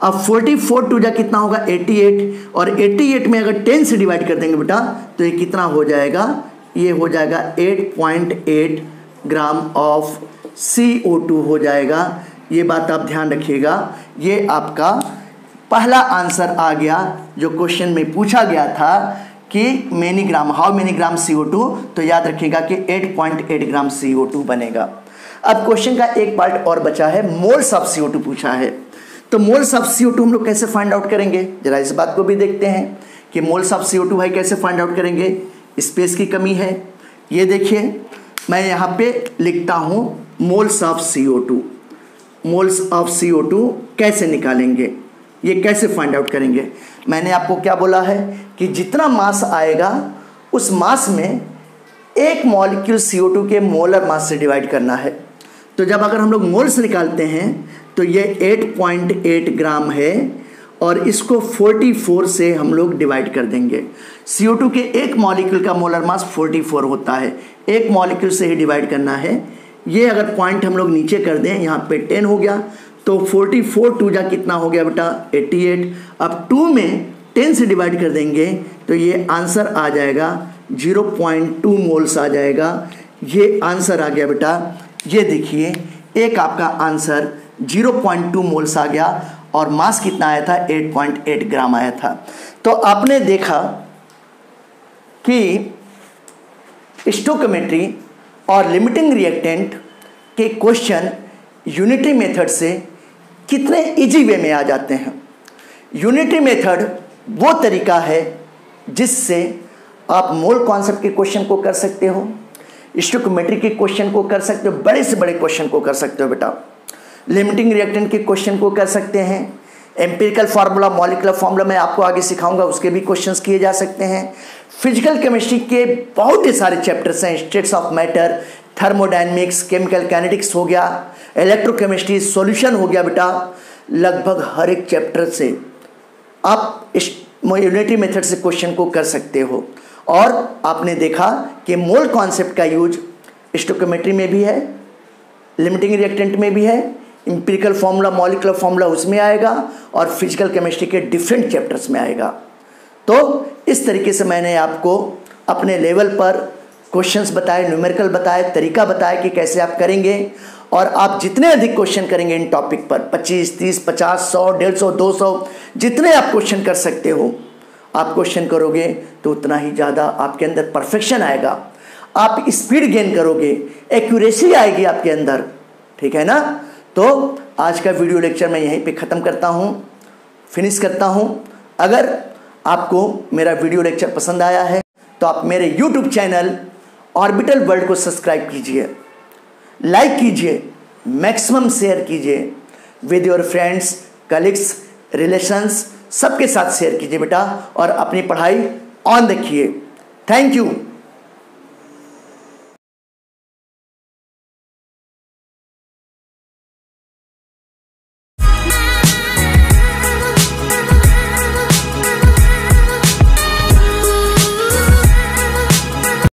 अब 44 टू जा कितना होगा 88, और 88 में अगर 10 से डिवाइड कर देंगे बेटा तो ये कितना हो जाएगा, ये हो जाएगा 8.8 ग्राम ऑफ CO2 हो जाएगा। ये बात आप ध्यान रखिएगा। ये आपका पहला आंसर आ गया जो क्वेश्चन में पूछा गया था कि many gram, how many gram CO2, तो याद रखिएगा कि 8.8 ग्राम CO2 बनेगा। अब क्वेश्चन का एक पार्ट और बचा है, मोल्स ऑफ CO2 पूछा है। तो मोल्स ऑफ CO2 हम लोग कैसे फाइंड आउट करेंगे, जरा इस बात को भी देखते हैं कि मोल्स ऑफ CO2 है कैसे फाइंड आउट करेंगे। स्पेस की कमी है, ये देखिए मैं यहाँ पे लिखता हूँ moles of CO2। Moles of CO2 कैसे निकालेंगे, ये कैसे फाइंड आउट करेंगे। मैंने आपको क्या बोला है कि जितना मास आएगा उस मास में एक मॉलिक्यूल CO2 के मोलर मास से डिवाइड करना है। तो जब अगर हम लोग मोल्स निकालते हैं तो ये 8.8 ग्राम है और इसको 44 से हम लोग डिवाइड कर देंगे। CO2 के एक मॉलिक्यूल का मोलर मास 44 होता है, एक मॉलिक्यूल से ही डिवाइड करना है। ये अगर पॉइंट हम लोग नीचे कर दें, यहाँ पे 10 हो गया, तो 44 टू जा कितना हो गया बेटा 88। अब 2 में 10 से डिवाइड कर देंगे तो ये आंसर आ जाएगा 0.2 मोल्स आ जाएगा। ये आंसर आ गया बेटा। ये देखिए एक आपका आंसर 0.2 मोल्स आ गया और मास कितना आया था 8.8 ग्राम आया था। तो आपने देखा कि स्टोइकियोमेट्री और लिमिटिंग रिएक्टेंट के क्वेश्चन यूनिटरी मेथड से कितने इजी वे में आ जाते हैं। यूनिटरी मेथड वो तरीका है जिससे आप मोल कॉन्सेप्ट के क्वेश्चन को कर सकते हो, स्टोइकियोमेट्री के क्वेश्चन को कर सकते हो, बड़े से बड़े क्वेश्चन को कर सकते हो बेटा। लिमिटिंग रिएक्टेंट के क्वेश्चन को कर सकते हैं। एम्पिरिकल फार्मूला, मॉलिक्यूलर फार्मूला मैं आपको आगे सिखाऊंगा, उसके भी क्वेश्चंस किए जा सकते हैं। फिजिकल केमिस्ट्री के बहुत ही सारे चैप्टर्स हैं, states of matter, thermodynamics, chemical kinetics हो गया, इलेक्ट्रोकेमिस्ट्री, सॉल्यूशन हो गया बेटा। लगभग हर एक चैप्टर से आप यूनिटरी मेथड से क्वेश्चन को कर सकते हो। और आपने देखा कि मोल कॉन्सेप्ट का यूज स्टोइकियोमेट्री में भी है, लिमिटिंग रिएक्टेंट में भी है, एम्पिरिकल फार्मूला, मॉलिक्यूलर फार्मूला उसमें आएगा और फिजिकल केमिस्ट्री के डिफरेंट चैप्टर्स में आएगा। तो इस तरीके से मैंने आपको अपने लेवल पर क्वेश्चंस बताए, न्यूमेरिकल बताए, तरीका बताया कि कैसे आप करेंगे। और आप जितने अधिक क्वेश्चन करेंगे इन टॉपिक पर 25, 30, 50, 100, 150, 200 जितने आप क्वेश्चन कर सकते हो, आप क्वेश्चन करोगे तो उतना ही ज़्यादा आपके अंदर परफेक्शन आएगा, आप स्पीड गेन करोगे, एक्यूरेसी आएगी आपके अंदर। ठीक है ना। तो आज का वीडियो लेक्चर मैं यहीं पे ख़त्म करता हूँ, फिनिश करता हूँ। अगर आपको मेरा वीडियो लेक्चर पसंद आया है तो आप मेरे YouTube चैनल ऑर्बिटल वर्ल्ड को सब्सक्राइब कीजिए, लाइक कीजिए, मैक्सिमम शेयर कीजिए with your friends, colleagues, relations, सबके साथ शेयर कीजिए बेटा, और अपनी पढ़ाई ऑन रखिए। Thank you.